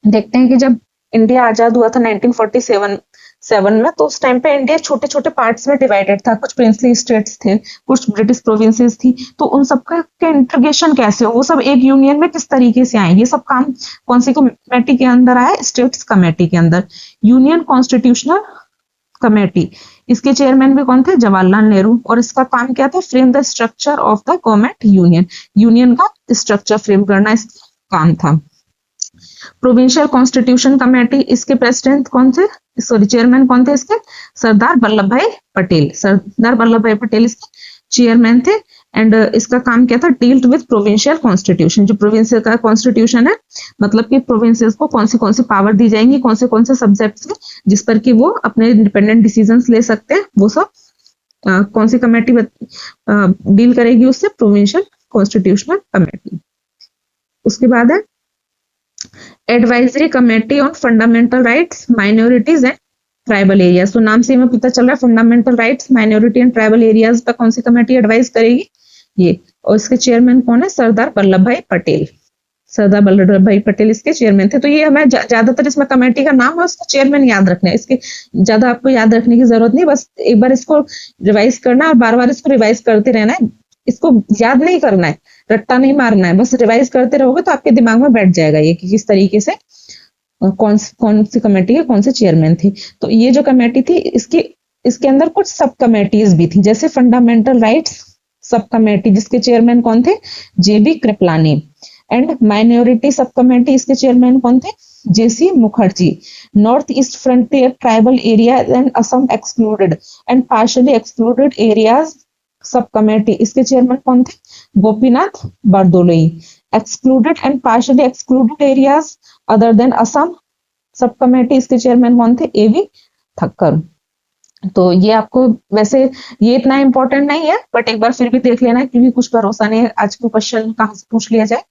देखते हैं कि जब इंडिया आजाद हुआ था 1947 में, तो उस टाइम पे इंडिया छोटे छोटे पार्ट्स में डिवाइडेड था। कुछ प्रिंसली स्टेट्स थे, कुछ ब्रिटिश प्रोविंसेस थी। तो उन सबका इंटीग्रेशन कैसे हो, वो सब एक यूनियन में किस तरीके से आए, ये सब काम कौन सी कमेटी के अंदर आया? स्टेट्स कमेटी के अंदर। यूनियन कॉन्स्टिट्यूशनल कमेटी, इसके चेयरमैन भी कौन थे? जवाहरलाल नेहरू। और इसका काम क्या था? Frame the structure of the government union, union का स्ट्रक्चर फ्रेम करना इसका काम था। प्रोविंशियल कॉन्स्टिट्यूशन कमेटी, इसके प्रेसिडेंट कौन थे? सॉरी, चेयरमैन कौन थे इसके? सरदार वल्लभ भाई पटेल। सरदार वल्लभ भाई पटेल इसके चेयरमैन थे। एंड इसका काम क्या था? Dealt with provincial constitution. जो प्रोविंस का कॉन्स्टिट्यूशन है, मतलब कि प्रोविंसेस को कौन सी पावर दी जाएंगी, कौन से सब्जेक्ट्स में जिस पर कि वो अपने इंडिपेंडेंट डिसीजंस ले सकते हैं, वो सब कौन सी कमेटी डील करेगी उससे? Provincial constitutional committee. उसके बाद है advisory committee on fundamental rights, minorities and tribal areas. तो नाम से हमें पता चल रहा है fundamental rights, minority and tribal areas पर कौन सी कमेटी एडवाइज करेगी? ये। और इसके चेयरमैन कौन है? सरदार वल्लभ भाई पटेल। सरदार वल्लभ भाई पटेल इसके चेयरमैन थे। तो ये हमें ज्यादातर इसमें कमेटी का नाम है, उसका चेयरमैन याद रखना है। इसके ज्यादा आपको याद रखने की जरूरत नहीं, बस एक बार इसको रिवाइज करना और बार बार इसको रिवाइज करते रहना है। इसको याद नहीं करना है, रट्टा नहीं मारना है, बस रिवाइज करते रहोगे तो आपके दिमाग में बैठ जाएगा ये कि किस तरीके से कौन सी कमेटी के कौन से चेयरमैन थे। तो ये जो कमेटी थी, इसके अंदर कुछ सब कमेटीज भी थी, जैसे फंडामेंटल राइट्स सब कमेटी, जिसके चेयरमैन कौन थे? J B. Kripalani. And minority sub committee, इसके चेयरमैन कौन थे? J C. Mukherjee. North east frontier tribal area and Assam excluded and partially excluded areas sub committee, इसके चेयरमैन कौन थे? Gopinath Bardoloi. Excluded and partially excluded areas other than Assam sub committee, इसके chairman कौन थे? A V. Thakkar. तो ये आपको, वैसे ये इतना इंपॉर्टेंट नहीं है, बट एक बार फिर भी देख लेना, क्योंकि कुछ भरोसा नहीं है आज के क्वेश्चन कहाँ से पूछ लिया जाए।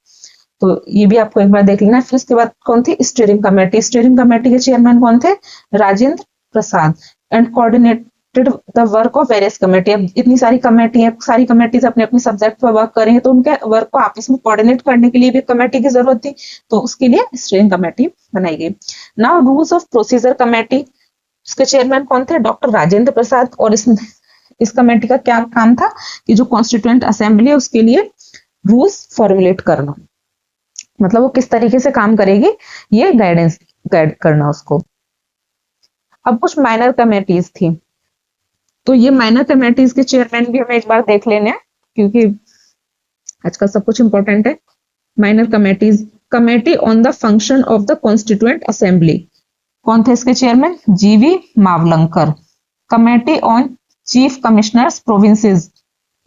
तो ये भी आपको एक बार देख लेना है। फिर उसके बाद कौन थी स्टीयरिंग कमेटी। स्टीयरिंग कमेटी के चेयरमैन कौन थे? Rajendra Prasad. And coordinated the work of various committee. अब इतनी सारी कमेटी है, सारी कमेटीज अपने अपने सब्जेक्ट पर वर्क करेंगे तो उनके वर्क को आपस में कोऑर्डिनेट करने के लिए भी कमेटी की जरूरत थी, तो उसके लिए स्टीयरिंग कमेटी बनाई गई। Now rules of procedure committee, उसके चेयरमैन कौन थे? डॉक्टर राजेंद्र प्रसाद। और इस कमेटी का क्या काम था कि जो कॉन्स्टिट्यूएंट असेंबली है उसके लिए रूल्स फॉर्मुलेट करना, मतलब वो किस तरीके से काम करेगी ये गाइड करना उसको। अब कुछ माइनर कमेटीज थी, तो ये माइनर कमेटीज के चेयरमैन भी हमें एक बार देख लेने हैं क्योंकि आजकल सब कुछ इंपॉर्टेंट है। Minor committees, committee on the function of the constituent assembly, कौन थे इसके chairman? G V Mavalankar. Committee on chief commissioners provinces,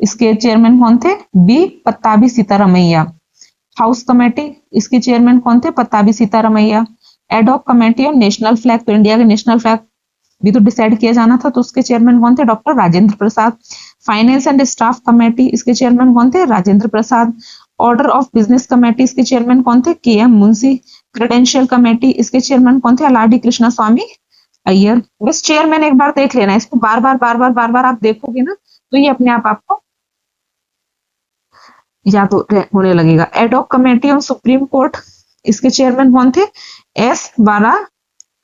इसके चेयरमैन कौन थे? B Pattabhi Sitaramayya. House committee, इसके चेयरमैन कौन थे? Pattabhi Sitaramayya. Ad hoc committee on national flag, तो इंडिया के नेशनल फ्लैग भी तो डिसाइड किया जाना था, तो उसके चेयरमैन कौन थे? Doctor Rajendra Prasad. Finance and staff committee, इसके चेयरमैन कौन थे? राजेंद्र प्रसाद। ऑर्डर ऑफ बिजनेस कमेटी, इसके चेयरमैन कौन थे? K M Munshi. Credential committee, इसके चेयरमैन कौन थे? अलाडी कृष्णा स्वामी अय्यर। बस चेयरमैन एक बार देख लेना, इसको बार बार आप देखोगे ना तो ये अपने आप आपको याद होने लगेगा। Ad hoc committee on supreme court, इसके चेयरमैन कौन थे? एस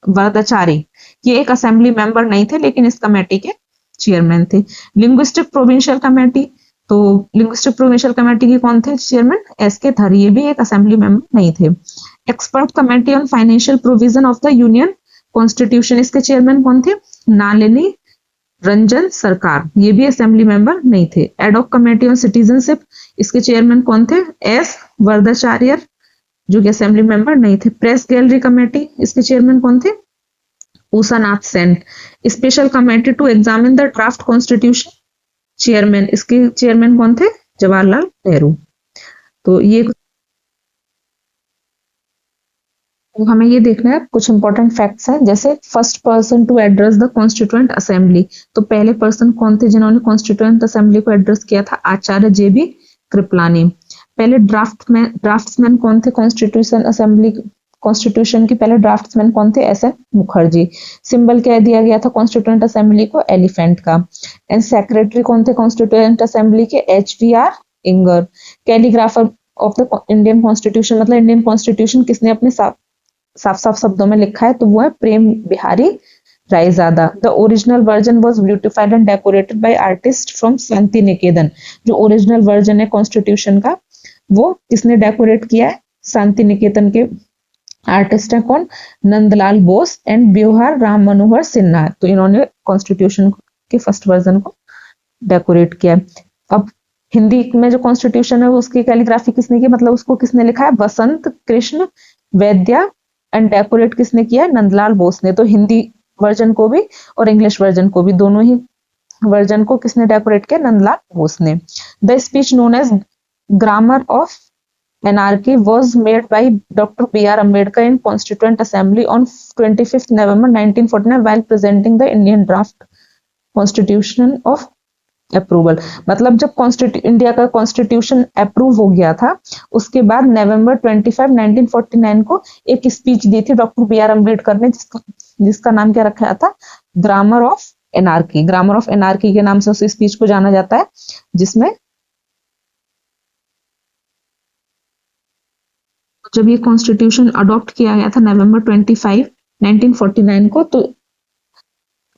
वरदाचारी। ये एक असेंबली मेंबर नहीं थे लेकिन इस कमेटी के चेयरमैन थे। लिंग्विस्टिक प्रोविंशियल कमेटी, तो लिंग्विस्टिक प्रोविंशियल कमेटी के कौन थे चेयरमैन? एस के धर, ये भी एक असेंबली मेंबर नहीं थे। Expert committee on financial provision of the union constitution, इसके चेयरमैन कौन थे? नालिनी रंजन सरकार, ये भी असेंबली मेंबर नहीं थे। एडॉक कमेटी ऑन सिटीजनशिप, इसके चेयरमैन कौन थे? एस वरदाचार्य, जो कि असेंबली मेंबर नहीं थे। प्रेस गैलरी कमेटी, इसके चेयरमैन कौन थे? Ushanath Sen. Special committee to examine the draft constitution, chairman, इसके चेयरमैन कौन थे? जवाहरलाल नेहरू। तो ये तो हमें ये देखना है, कुछ इंपॉर्टेंट फैक्ट्स हैं, जैसे first person to address the constituent assembly, तो पहले पर्सन कौन थे जिन्होंने कॉन्स्टिट्यूएंट असेंबली को एड्रेस किया था? आचार्य जे बी कृपलानी। पहले ड्राफ्ट्समैन कौन थे कॉन्स्टिट्यूशन की पहले ड्राफ्ट्समैन कौन थे? S N Mukherjee. सिंबल क्या दिया गया था कॉन्स्टिट्यूएंट असेंबली को? एलिफेंट का। एंड सेक्रेटरी कौन थे कॉन्स्टिट्यूएंट असेंबली के? H V R Iengar. Calligrapher of the Indian constitution, मतलब इंडियन कॉन्स्टिट्यूशन किसने अपने साफ साफ शब्दों में लिखा है, तो वो है Prem Behari Raizada. The original version was beautified and decorated by artist from Shanti Niketan. जो ओरिजिनल वर्जन है कॉन्स्टिट्यूशन का वो किसने डेकोरेट किया है? शांति निकेतन के आर्टिस्ट है कौन? नंदलाल बोस एंड ब्योहार राम मनोहर सिन्हा। तो इन्होंने कॉन्स्टिट्यूशन के फर्स्ट वर्जन को डेकोरेट किया। अब हिंदी में जो कॉन्स्टिट्यूशन है उसकी कैलीग्राफी किसने की, मतलब उसको किसने लिखा है? वसंत कृष्ण वैद्या। एंड डेकोरेट किसने किया? नंदलाल बोस ने। तो हिंदी वर्जन को भी और इंग्लिश वर्जन को भी, दोनों ही वर्जन को किसने डेकोरेट किया? नंदलाल बोस ने। The speech known as grammar of anarchy was made by doctor B R Ambedkar in constituent assembly on 25 November 1949 while presenting the Indian draft constitution of approval. मतलब जब इंडिया का कॉन्स्टिट्यूशन अप्रूव हो गया था उसके बाद नवंबर 25 1949 को एक स्पीच दी थी डॉक्टर बी आर अम्बेडकर ने, जिसका नाम क्या रखा था? Grammar of anarchy. Grammar of anarchy के नाम से उस स्पीच को जाना जाता है, जिसमें जब ये कॉन्स्टिट्यूशन अडॉप्ट किया गया था नवंबर 25 1949 को, तो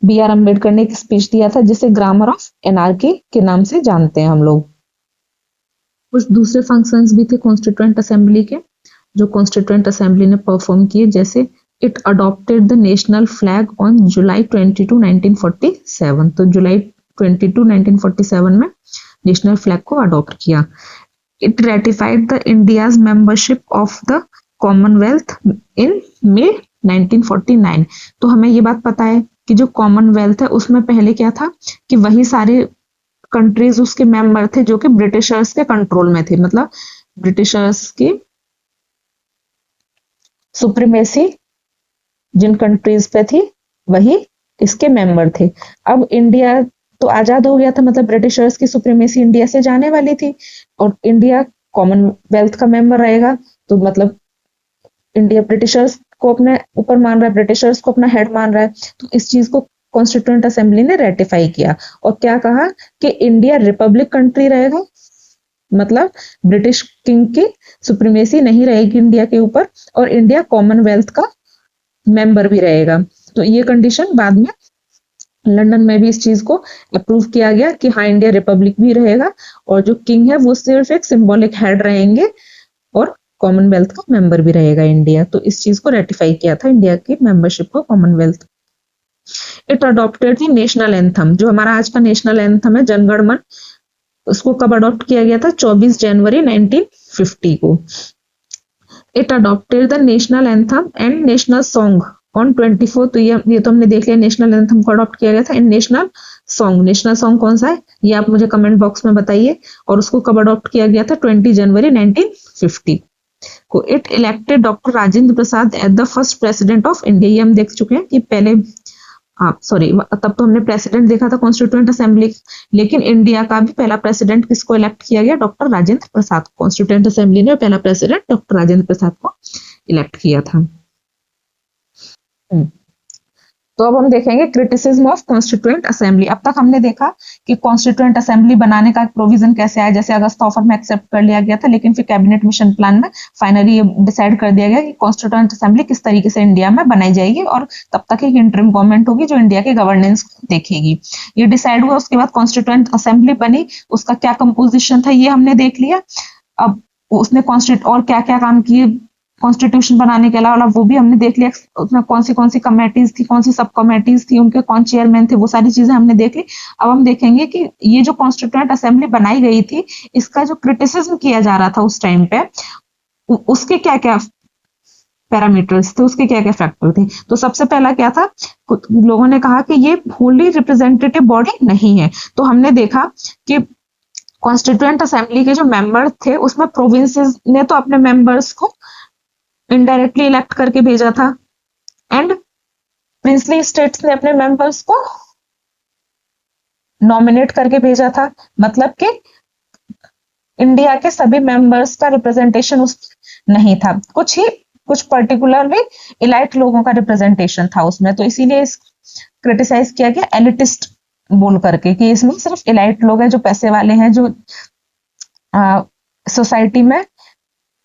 बी आर अम्बेडकर ने एक स्पीच दिया था जिसे ग्रामर ऑफ एनार्की के नाम से जानते हैं हम लोग। कुछ दूसरे फंक्शंस भी थे कॉन्स्टिट्यूएंट असेंबली के जो कॉन्स्टिट्यूएंट असेंबली ने परफॉर्म किए, जैसे it adopted the national flag on July 22 1947। तो जुलाई 22 1947 में नेशनल फ्लैग को अडॉप्ट किया। It ratified the India's membership of the Commonwealth in May 1949। तो हमें ये बात पता है कि जो कॉमनवेल्थ है उसमें पहले क्या था कि वही सारे कंट्रीज उसके मेंबर थे जो कि ब्रिटिशर्स के कंट्रोल में थे, मतलब ब्रिटिशर्स की सुप्रीमेसी जिन कंट्रीज पे थी वही इसके मेंबर थे। अब इंडिया तो आजाद हो गया था, मतलब ब्रिटिशर्स की सुप्रीमेसी इंडिया से जाने वाली थी और इंडिया कॉमनवेल्थ का मेंबर रहेगा, तो मतलब इंडिया ब्रिटिशर्स को अपने ऊपर मान रहा है, ब्रिटिशर्स को अपना हेड मान रहा है। तो इस चीज को कॉन्स्टिट्यूएंट असेंबली ने रेटिफाई किया और क्या कहा कि इंडिया रिपब्लिक कंट्री रहेगा, मतलब ब्रिटिश किंग की सुप्रीमेसी नहीं रहेगी इंडिया के ऊपर, और इंडिया कॉमनवेल्थ का मेंबर भी रहेगा। तो ये कंडीशन बाद में लंदन में भी इस चीज को अप्रूव किया गया कि हाँ इंडिया रिपब्लिक भी रहेगा और जो किंग है वो सिर्फ एक सिंबॉलिक हेड रहेंगे और कॉमनवेल्थ का मेंबर भी रहेगा इंडिया। तो इस चीज को रेटिफाई किया था इंडिया की मेंबरशिप को Commonwealth. It adopted the national anthem, जो हमारा आज का नेशनल एंथम है जनगण मन, उसको कब अडॉप्ट किया गया था? 24 जनवरी 1950 को। It adopted the national anthem and national song on 24, तो ये तो हमने देख लिया नेशनल एंथम को अडॉप्ट किया गया था। एंड नेशनल सॉन्ग कौन सा है ये आप मुझे कमेंट बॉक्स में बताइए, और उसको कब अडॉप्ट किया गया था? 20 जनवरी 1950 को। It elected doctor Rajendra Prasad as the first president of India. ये हम देख चुके हैं कि पहले सॉरी तब तो हमने प्रेसिडेंट देखा था कॉन्स्टिट्यूएंट असेंबली, लेकिन इंडिया का भी पहला प्रेसिडेंट किसको इलेक्ट किया गया? डॉक्टर राजेंद्र प्रसाद। कॉन्स्टिट्यूएंट असेंबली ने पहला प्रेसिडेंट डॉक्टर राजेंद्र प्रसाद को इलेक्ट किया था। तो अब हम देखेंगे क्रिटिसिज्म ऑफ कॉन्स्टिट्यूएंट असेंबली। अब तक हमने देखा कि कॉन्स्टिट्यूएंट असेंबली बनाने का प्रोविजन कैसे आया, जैसे अगस्त ऑफर में एक्सेप्ट कर लिया गया था, लेकिन फिर कैबिनेट मिशन प्लान में फाइनली ये डिसाइड कर दिया गया कि कॉन्स्टिट्यूएंट असेंबली किस तरीके से इंडिया में बनाई जाएगी, और तब तक एक इंटरिम गवर्नमेंट होगी जो इंडिया के गवर्नेंस देखेगी। ये डिसाइड हुआ, उसके बाद कॉन्स्टिट्यूएंट असेंबली बनी, उसका क्या कंपोजिशन था ये हमने देख लिया। अब उसने और क्या क्या काम किए कॉन्स्टिट्यूशन बनाने के अलावा वो भी हमने देख लिया। उसमें कौन सी कमेटीज थी, कौन सी सब कमेटीज थी, उनके कौन चेयरमैन थे, वो सारी चीजें हमने देख ली। अब हम देखेंगे कि ये जो कॉन्स्टिट्यूएंट असेंबली बनाई गई थी, इसका जो क्रिटिसिज्म किया जा रहा था उस टाइम पे, उसके क्या क्या पैरामीटर्स थे, उसके क्या क्या फैक्टर थे। तो सबसे पहला क्या था, लोगों ने कहा कि ये होली रिप्रेजेंटेटिव बॉडी नहीं है। तो हमने देखा कि कॉन्स्टिट्यूएंट असेंबली के जो मेंबर थे उसमें प्रोविंसेस ने तो अपने मेंबर्स को इनडायरेक्टली इलेक्ट करके भेजा था, एंड प्रिंसली स्टेट्स ने अपने मेंबर्स को नॉमिनेट करके भेजा था। मतलब कि इंडिया के सभी मेंबर्स का रिप्रेजेंटेशन उस नहीं था, कुछ पर्टिकुलरली इलाइट लोगों का रिप्रेजेंटेशन था उसमें। तो इसीलिए इस क्रिटिसाइज किया गया एलिटिस्ट बोल करके कि इसमें सिर्फ इलाइट लोग हैं, जो पैसे वाले हैं, जो सोसाइटी में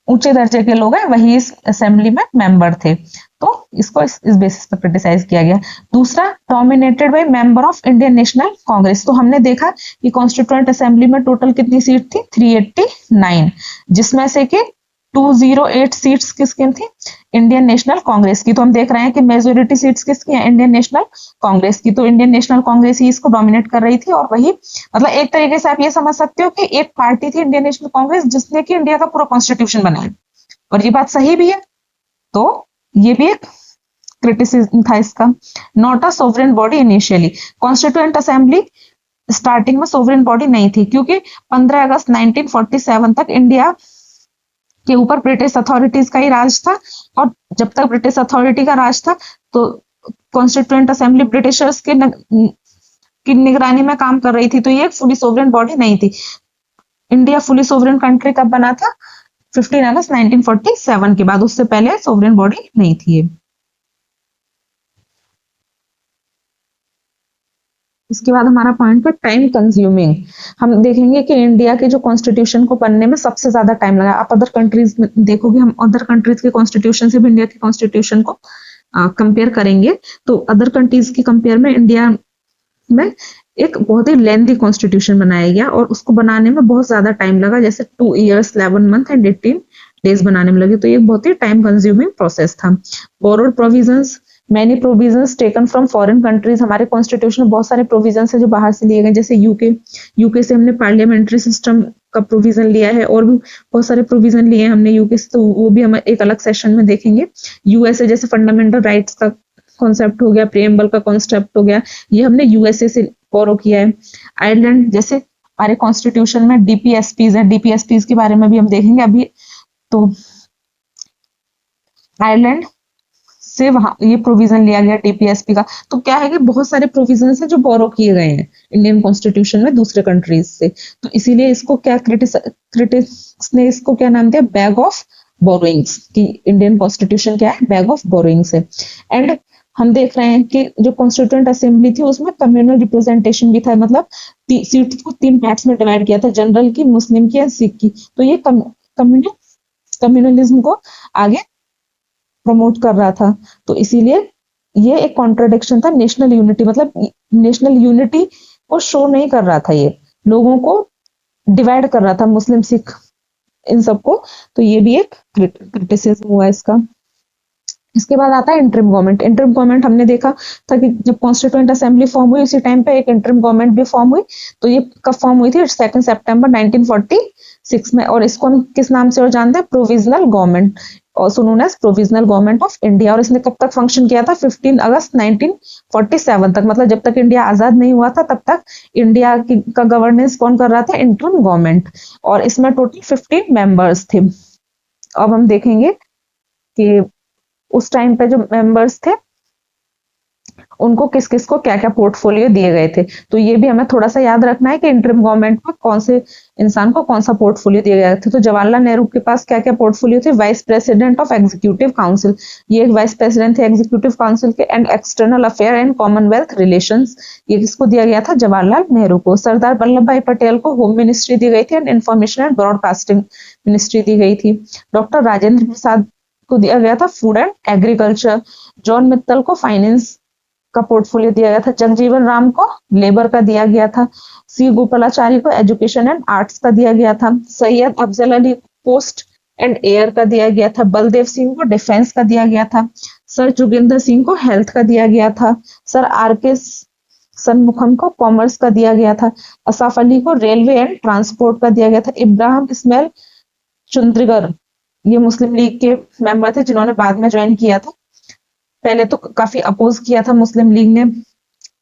ऊंचे दर्जे के लोग हैं, वही इस असेंबली में मेंबर थे। तो इसको इस बेसिस पर क्रिटिसाइज किया गया। दूसरा, dominated by member of Indian national Congress. तो हमने देखा कि कॉन्स्टिट्यूएंट असेंबली में टोटल कितनी सीट थी? 389, जिसमें से कि 208 सीट्स किसकी थी? इंडियन नेशनल कांग्रेस की। तो हम देख रहे हैं कि मेजोरिटी सीट्स किसकी है? इंडियन नेशनल कांग्रेस की। तो इंडियन नेशनल कांग्रेस ही इसको डोमिनेट कर रही थी, और वही मतलब एक तरीके से आप ये समझ सकते हो कि एक पार्टी थी इंडियन नेशनल कांग्रेस जिसने कि इंडिया का पूरा कॉन्स्टिट्यूशन बनाया, और ये बात सही भी है। तो ये भी एक क्रिटिसिज्म था इसका। Not a sovereign body initially. Constituent assembly starting में सोवरेन बॉडी नहीं थी, क्योंकि 15 अगस्त 1947 तक इंडिया के ऊपर ब्रिटिश अथॉरिटीज का ही राज था, और जब तक ब्रिटिश अथॉरिटी का राज था तो कॉन्स्टिट्यूएंट असेंबली ब्रिटिशर्स के की निगरानी में काम कर रही थी। तो ये फुली सोवरेन बॉडी नहीं थी। इंडिया फुली सोवरेन कंट्री कब बना था? 15 अगस्त 1947 के बाद, उससे पहले सोवरेन बॉडी नहीं थी ये। इसके बाद हमारा पॉइंट है टाइम कंज्यूमिंग। हम देखेंगे कि इंडिया के जो कॉन्स्टिट्यूशन को बनने में सबसे ज्यादा टाइम लगा। आप अदर कंट्रीज में देखोगे, हम अदर कंट्रीज के कॉन्स्टिट्यूशन से भी इंडिया के कॉन्स्टिट्यूशन को कंपेयर करेंगे, तो अदर कंट्रीज के कंपेयर में इंडिया में एक बहुत ही लेंथी कॉन्स्टिट्यूशन बनाया गया, और उसको बनाने में बहुत ज्यादा टाइम लगा, जैसे 2 years 11 month एंड 18 days बनाने में लगे। तो ये बहुत ही टाइम कंज्यूमिंग प्रोसेस था। Borrowed provisions, many provisions taken from foreign countries. हमारे कॉन्स्टिट्यूशन में बहुत सारे प्रोविजंस है जो बाहर से लिए गए, जैसे यूके से हमने पार्लियामेंट्री सिस्टम का प्रोविजन लिया है, और भी बहुत सारे प्रोविजन लिए हैं हमने यूके से, तो वो भी हम एक अलग सेशन में देखेंगे। यूएसए जैसे फंडामेंटल राइट्स का कॉन्सेप्ट हो गया, प्रीएम्बल का कॉन्सेप्ट हो गया, ये हमने यूएसए से बोरो किया है। आयरलैंड जैसे हमारे कॉन्स्टिट्यूशन में डीपीएसपीज है, डीपीएसपीज के बारे में भी हम देखेंगे अभी। तो आयरलैंड से वहां ये प्रोविजन लिया गया डीपीएसपी का। तो क्या है कि बहुत सारे प्रोविजन है जो बोरो किए गए हैं इंडियन कॉन्स्टिट्यूशन में दूसरे कंट्रीज से। तो इसीलिए इसको क्या क्रिटिक्स ने इसको क्या नाम दिया? बैग ऑफ बोरोइंग्स कि इंडियन कॉन्स्टिट्यूशन क्या है, बैग ऑफ बोरोइंग्स है। एंड हम देख रहे हैं कि जो कॉन्स्टिट्यूएंट असेंबली थी उसमें कम्युनल रिप्रेजेंटेशन भी था, मतलब सीट को 3 पार्ट्स में डिवाइड किया था, जनरल की, मुस्लिम की और सिख की। तो ये कम्युनलिज्म को आगे प्रमोट कर रहा था। तो इसीलिए ये एक कॉन्ट्रडिक्शन था नेशनल यूनिटी, मतलब नेशनल यूनिटी को शो नहीं कर रहा था, ये लोगों को डिवाइड कर रहा था, मुस्लिम सिख इन सबको। तो ये भी एक क्रिटिसिज्म हुआ इसका। इसके बाद आता है इंटरिम गवर्नमेंट। इंटरिम गवर्नमेंट हमने देखा था कि जब कॉन्स्टिट्यूएंट असेंबली फॉर्म हुई उसी टाइम पे एक इंटरिम गवर्नमेंट भी फॉर्म हुई। तो ये कब फॉर्म हुई थी? 2 सितंबर 1946 में। और इसको हम किस नाम से और जानते हैं? Provisional government, also known as provisional government of India. और इसने कब तक फंक्शन किया था? 15 अगस्त 1947 तक, मतलब जब तक इंडिया आजाद नहीं हुआ था तब तक इंडिया का गवर्नेंस कौन कर रहा था? Interim government. और इसमें टोटल 15 मेंबर्स थे। अब हम देखेंगे कि उस टाइम पे जो मेंबर्स थे उनको किस किस को क्या क्या पोर्टफोलियो दिए गए थे। तो ये भी हमें थोड़ा सा याद रखना है कि इंटरिम गवर्नमेंट में कौन से इंसान को कौन सा पोर्टफोलियो दिए गए थे। तो जवाहरलाल नेहरू के पास क्या क्या पोर्टफोलियो थे? Vice president of executive council, ये एक वाइस प्रेसिडेंट थे एग्जीक्यूटिव काउंसिल के। And external affair and Commonwealth relations, ये किसको दिया गया था? जवाहरलाल नेहरू को। सरदार वल्लभ भाई पटेल को होम मिनिस्ट्री दी गई थी and information and broadcasting ministry दी गई थी। डॉक्टर राजेंद्र प्रसाद को दिया गया था food and agriculture. John Mittal को फाइनेंस का पोर्टफोलियो दिया गया था। जगजीवन राम को लेबर का दिया गया था। सी गोपालाचारी को एजुकेशन एंड आर्ट्स का दिया गया था। Syed Afzal Ali post and air का दिया गया था। बलदेव सिंह को डिफेंस का दिया गया था। सर जोगिंदर सिंह को हेल्थ का दिया गया था। सर आर के सनमुखम को कॉमर्स का दिया गया था। असफ अली को रेलवे एंड ट्रांसपोर्ट का दिया गया था। इब्राहिम इस्माइल चुंद्रिगर, ये मुस्लिम लीग के मेंबर थे जिन्होंने बाद में ज्वाइन किया था। पहले तो काफी अपोज किया था मुस्लिम लीग ने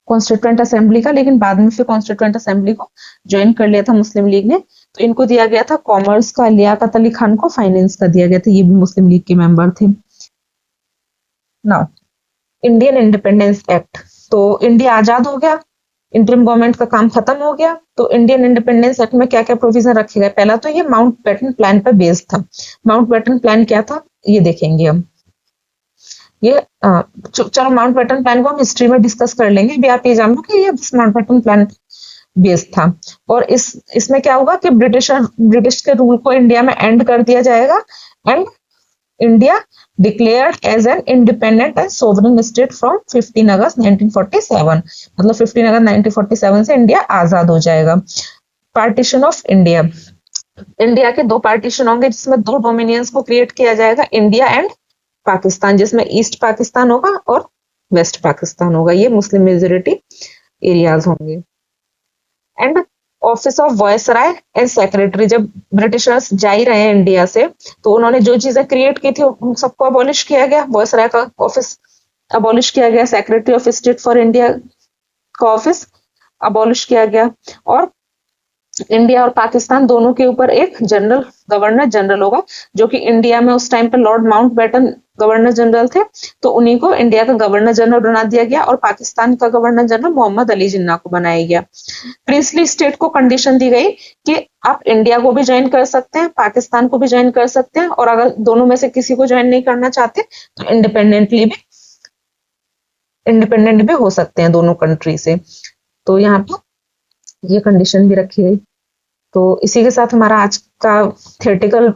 कॉन्स्टिट्यूएंट असेंबली का, लेकिन बाद में फिर कॉन्स्टिट्यूएंट असेंबली को ज्वाइन कर लिया था मुस्लिम लीग ने। तो इनको दिया गया था कॉमर्स का। लियाकत अली खान को फाइनेंस का दिया गया था, ये भी मुस्लिम लीग के मेंबर थे। Now Indian independence act. तो इंडिया आजाद हो गया, इंटरिम गवर्नमेंट का काम खत्म हो गया। तो इंडियन इंडिपेंडेंस एक्ट में क्या क्या प्रोविजन रखे गए? पहला तो ये माउंटबेटन प्लान पर बेस्ड था। माउंटबेटन प्लान क्या था ये देखेंगे हम। ये चलो माउंटबेटन प्लान को हम हिस्ट्री में डिस्कस कर लेंगे। अभी आप ये जान लो कि ये माउंटबेटन प्लान बेस्ड था। और इसमें क्या होगा कि ब्रिटिश के रूल को इंडिया में एंड कर दिया जाएगा and India declared as an independent and sovereign state from 15 August 1947। मतलब 15 अगस्त 1947 से इंडिया आजाद हो जाएगा। Partition of India. इंडिया के 2 पार्टीशन होंगे जिसमें 2 डोमिनियंस को क्रिएट किया जाएगा, इंडिया एंड पाकिस्तान, जिसमें ईस्ट पाकिस्तान होगा और वेस्ट पाकिस्तान होगा। ये मुस्लिम मेजोरिटी एरियाज होंगे। And office of viceroy and secretary. जब ब्रिटिशर्स जा ही रहे हैं इंडिया से तो उन्होंने जो चीजें क्रिएट की थी उन सबको अबॉलिश किया गया। वॉयसराय का ऑफिस अबॉलिश किया गया। Secretary of state for India का ऑफिस अबॉलिश किया गया। और इंडिया और पाकिस्तान दोनों के ऊपर एक जनरल गवर्नर जनरल होगा, जो कि इंडिया में उस टाइम पे लॉर्ड माउंटबेटन गवर्नर जनरल थे, तो उन्हीं को इंडिया का गवर्नर जनरल बना दिया गया। और पाकिस्तान का गवर्नर जनरल मोहम्मद अली जिन्ना को बनाया गया। प्रिंसली स्टेट को कंडीशन दी गई कि आप इंडिया को भी ज्वाइन कर सकते हैं, पाकिस्तान को भी ज्वाइन कर सकते हैं, और अगर दोनों में से किसी को ज्वाइन नहीं करना चाहते तो इंडिपेंडेंट भी हो सकते हैं दोनों कंट्री से। तो यहाँ पर ये कंडीशन भी रखी गई। तो इसी के साथ हमारा आज का थियोरेटिकल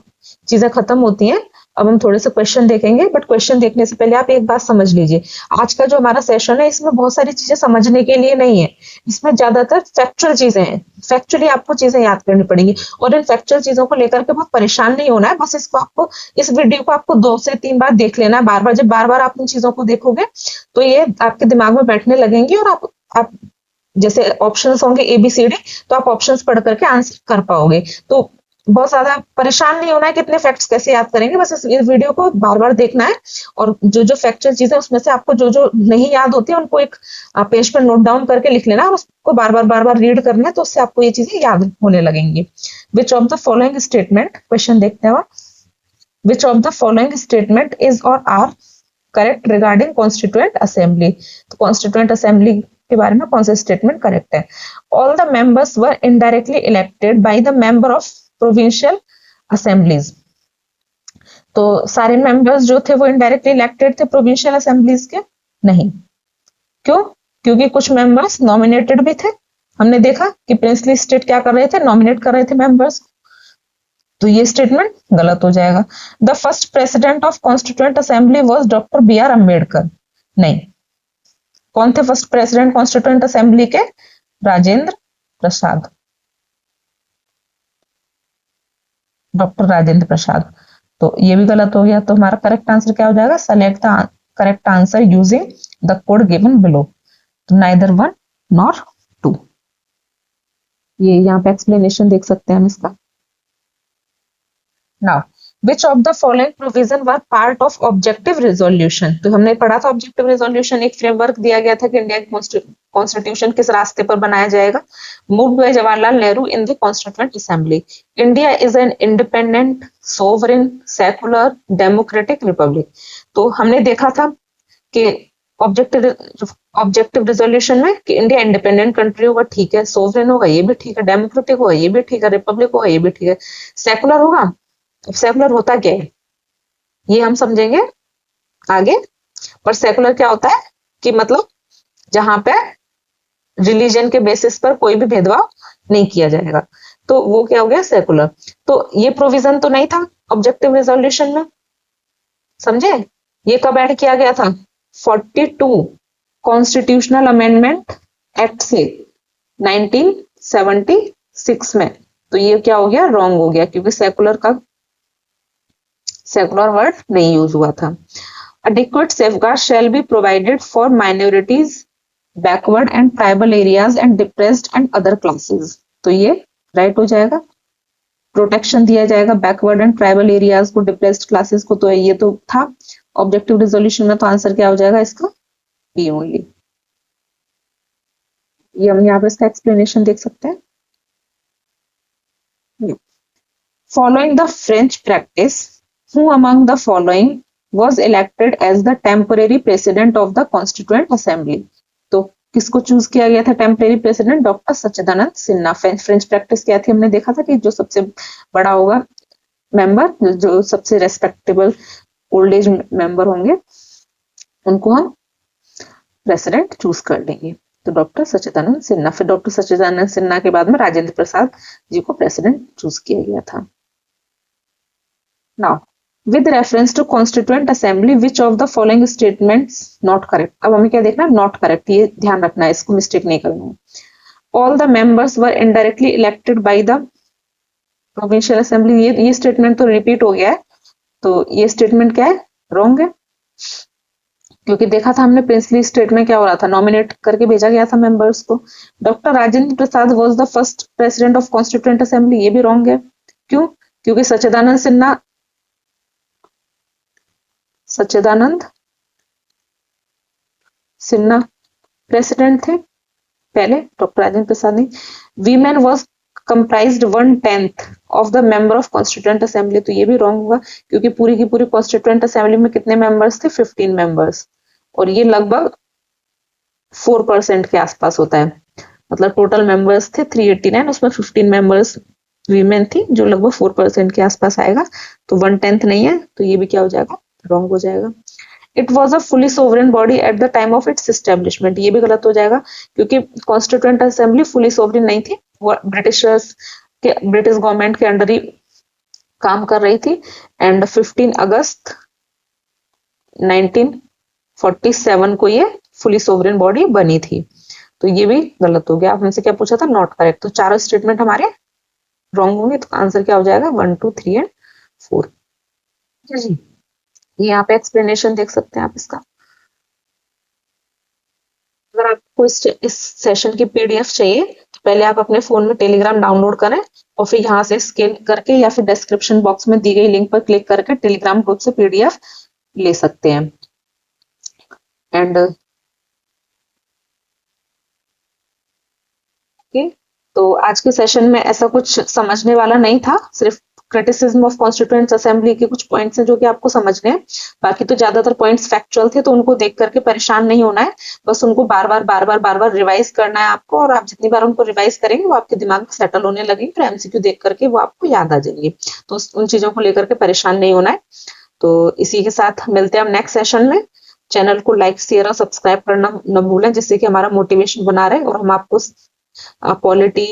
चीजें खत्म होती हैं। अब हम थोड़े से क्वेश्चन देखेंगे, बट क्वेश्चन देखने से पहले आप एक बात समझ लीजिए। आज का जो हमारा सेशन है इसमें बहुत सारी चीजें समझने के लिए नहीं है, इसमें ज्यादातर फैक्चुअल चीजें हैं। फैक्चुअली आपको चीजें याद करनी पड़ेंगी और इन फैक्चुअल चीजों को लेकर के बहुत परेशान नहीं होना है। बस इस वीडियो को आपको 2 से 3 बार देख लेना है। बार बार जब बार आप इन चीजों को देखोगे तो ये आपके दिमाग में बैठने लगेंगी और आप जैसे ऑप्शंस होंगे ABCD, तो आप ऑप्शंस पढ़ करके आंसर कर पाओगे। तो बहुत ज्यादा परेशान नहीं होना है कितने फैक्ट्स कैसे याद करेंगे। बस इस वीडियो को बार बार देखना है और जो फैक्चुअल चीजें उसमें से आपको जो नहीं याद होती है उनको एक पेज पर नोट डाउन करके लिख लेना और उसको बार बार रीड करना है, तो उससे आपको ये चीजें याद होने लगेंगी। Which of the following statement, question देखते हैं। Which of the following statement is or are correct regarding constituent assembly. तो कॉन्स्टिट्यूएंट असेंबली के बारे में कौन सा स्टेटमेंट करेक्ट है? All the members were indirectly elected by the member of provincial assemblies. तो सारे मेंबर्स जो थे वो इनडायरेक्टली इलेक्टेड थे प्रोविंशियल असेंबलीज के? नहीं। क्यों? क्योंकि कुछ मेंबर्स नॉमिनेटेड भी थे। हमने देखा कि प्रिंसली स्टेट क्या कर रहे थे, नॉमिनेट कर रहे थे मेंबर्स। तो ये स्टेटमेंट गलत हो जाएगा। The first president of constituent assembly was doctor B R Ambedkar. नहीं। कौन थे फर्स्ट प्रेसिडेंट कॉन्स्टिट्यूएंट असेंबली के? राजेंद्र प्रसाद, डॉक्टर राजेंद्र प्रसाद। तो ये भी गलत हो गया। तो हमारा करेक्ट आंसर क्या हो जाएगा? Select the correct answer using the code given below. तो नाइदर वन नॉर टू। ये यहाँ पे एक्सप्लेनेशन देख सकते हैं हम इसका। Now which of the following provision were part of objective resolution? तो हमने पढ़ा था ऑब्जेक्टिव रेजोल्यूशन एक फ्रेमवर्क दिया गया था कि इंडिया कॉन्स्टिट्यूशन किस रास्ते पर बनाया जाएगा। Moved by Jawaharlal Nehru in the constituent assembly. India is an independent sovereign secular democratic Republic. तो हमने देखा था कि ऑब्जेक्टिव रेजोल्यूशन में कि इंडिया इंडिपेंडेंट कंट्री होगा, ठीक है, सोवरेन होगा, ये भी ठीक है, डेमोक्रेटिक होगा, ये भी ठीक है, रिपब्लिक होगा, ये भी ठीक है, सेकुलर होगा। सेकुलर होता क्या है ये हम समझेंगे आगे। पर सेकुलर क्या होता है कि मतलब जहां पे रिलीजन के बेसिस पर कोई भी भेदभाव नहीं किया जाएगा, तो वो क्या हो गया? सेकुलर। तो ये प्रोविजन तो नहीं था ऑब्जेक्टिव रेजोल्यूशन में, समझे? ये कब ऐड किया गया था? 42 कॉन्स्टिट्यूशनल अमेंडमेंट एक्ट से 1976 में। तो ये क्या हो गया? रॉन्ग हो गया, क्योंकि सेकुलर वर्ड नहीं यूज हुआ था। Adequate safeguards shall be provided for minorities, backward and tribal areas and depressed and other classes। तो ये राइट हो जाएगा। प्रोटेक्शन दिया जाएगा बैकवर्ड एंड ट्राइबल एरियाज को, डिप्रेस्ड क्लासेस को। तो ये तो था ऑब्जेक्टिव रिजोल्यूशन में। तो आंसर क्या हो जाएगा इसका? B only. ये हम यहाँ पे इसका एक्सप्लेनेशन देख सकते हैं। Following the French practice, who among the following was elected as the temporary president of the constituent assembly? तो किसको चूज किया गया था टेम्परेरी प्रेसिडेंट? डॉक्टर सच्चिदानंद सिन्हा। फ्रेंच प्रैक्टिस क्या थी? हमने देखा था कि जो सबसे बड़ा होगा मेंबर, जो सबसे रेस्पेक्टेबल ओल्ड एज मेंबर होंगे, उनको हम प्रेसिडेंट चूज कर लेंगे। तो डॉक्टर सच्चिदानंद सिन्हा। फिर डॉक्टर सच्चिदानंद सिन्हा के बाद में राजेंद्र प्रसाद जी को प्रेसिडेंट चूज किया गया था। Now with reference to constituent assembly which of the following statements not correct? अब हमें क्या देखना है? not correct। ये ध्यान रखना है, इसको मिस्टेक नहीं करना है। all the members were indirectly elected by the provincial assembly। ये स्टेटमेंट तो रिपीट हो गया है, तो ये स्टेटमेंट क्या है? रॉन्ग है, क्योंकि देखा था हमने प्रिंसली स्टेट में क्या हो रहा था, नॉमिनेट करके भेजा गया था मेंबर्स को। Doctor Rajendra Prasad was the first president of constituent assembly, ये भी रॉन्ग है। क्यों? क्योंकि सच्चिदानंद सिन्हा प्रेसिडेंट थे पहले, डॉक्टर राजेंद्र प्रसाद नहीं। Women was comprised 1/10 of the member of constituent assembly. तो ये भी रॉन्ग हुआ, क्योंकि पूरी की पूरी कॉन्स्टिट्यूएंट असेंबली में कितने मेंबर्स थे? 15 मेंबर्स, और ये लगभग 4% के आसपास होता है। मतलब टोटल मेंबर्स थे 389, उसमें 15 मेंबर्स वीमेन थी, जो लगभग 4% के आसपास आएगा। तो 1/10 नहीं है, तो ये भी क्या हो जाएगा? रॉन्ग हो जाएगा। It was a fully sovereign body at the time of its establishment. ये भी गलत हो जाएगा, क्योंकि कॉन्स्टिट्यूएंट असेंबली फुली सोवरेन नहीं थी, वो ब्रिटिश गवर्नमेंट के अंडर ही काम कर रही थी। एंड 15 अगस्त 1947 को ये फुली सोवरेन बॉडी बनी थी। तो ये भी गलत हो गया। आप हमसे क्या पूछा था? Not correct. तो चारों स्टेटमेंट हमारे रॉन्ग होंगे। तो आंसर क्या हो जाएगा? 1, 2, 3 एंड 4। जी, ये यहाँ पे एक्सप्लेनेशन देख सकते हैं आप इसका। अगर आपको इस सेशन की पीडीएफ चाहिए तो पहले आप अपने फोन में टेलीग्राम डाउनलोड करें, और फिर यहाँ से स्कैन करके या फिर डिस्क्रिप्शन बॉक्स में दी गई लिंक पर क्लिक करके टेलीग्राम ग्रुप से पीडीएफ ले सकते हैं। एंड ओके, तो आज के सेशन में ऐसा कुछ समझने वाला नहीं था, सिर्फ क्रिटिसिज्म ऑफ कॉन्स्टिट्यूएंट असेंबली के कुछ पॉइंट्स हैं जो कि आपको समझने हैं। बाकी तो ज्यादातर पॉइंट्स फैक्चुअल थे, तो उनको देख करके परेशान नहीं होना है, बस उनको बार बार रिवाइज करना है आपको। और आप जितनी बार उनको रिवाइज करेंगे वो आपके दिमाग में सेटल होने लगेंगे, फिर एमसीक्यू देख करके वो आपको याद आ जाएंगे। तो उन चीजों को लेकर के परेशान नहीं होना है। तो इसी के साथ मिलते हैं हम नेक्स्ट सेशन में। चैनल को लाइक शेयर और सब्सक्राइब करना न भूलें, जिससे कि हमारा मोटिवेशन बना रहे और हम आपको पॉलिटी,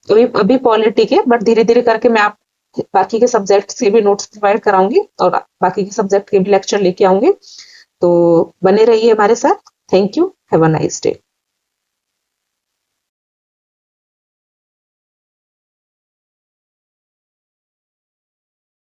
अभी पॉलिटी के बट धीरे धीरे करके मैं आप बाकी के सब्जेक्ट के भी नोट्स प्रोवाइड कराऊंगी और बाकी के सब्जेक्ट के भी लेक्चर लेके आऊंगी। तो बने रहिए हमारे साथ। Thank you, have a nice day.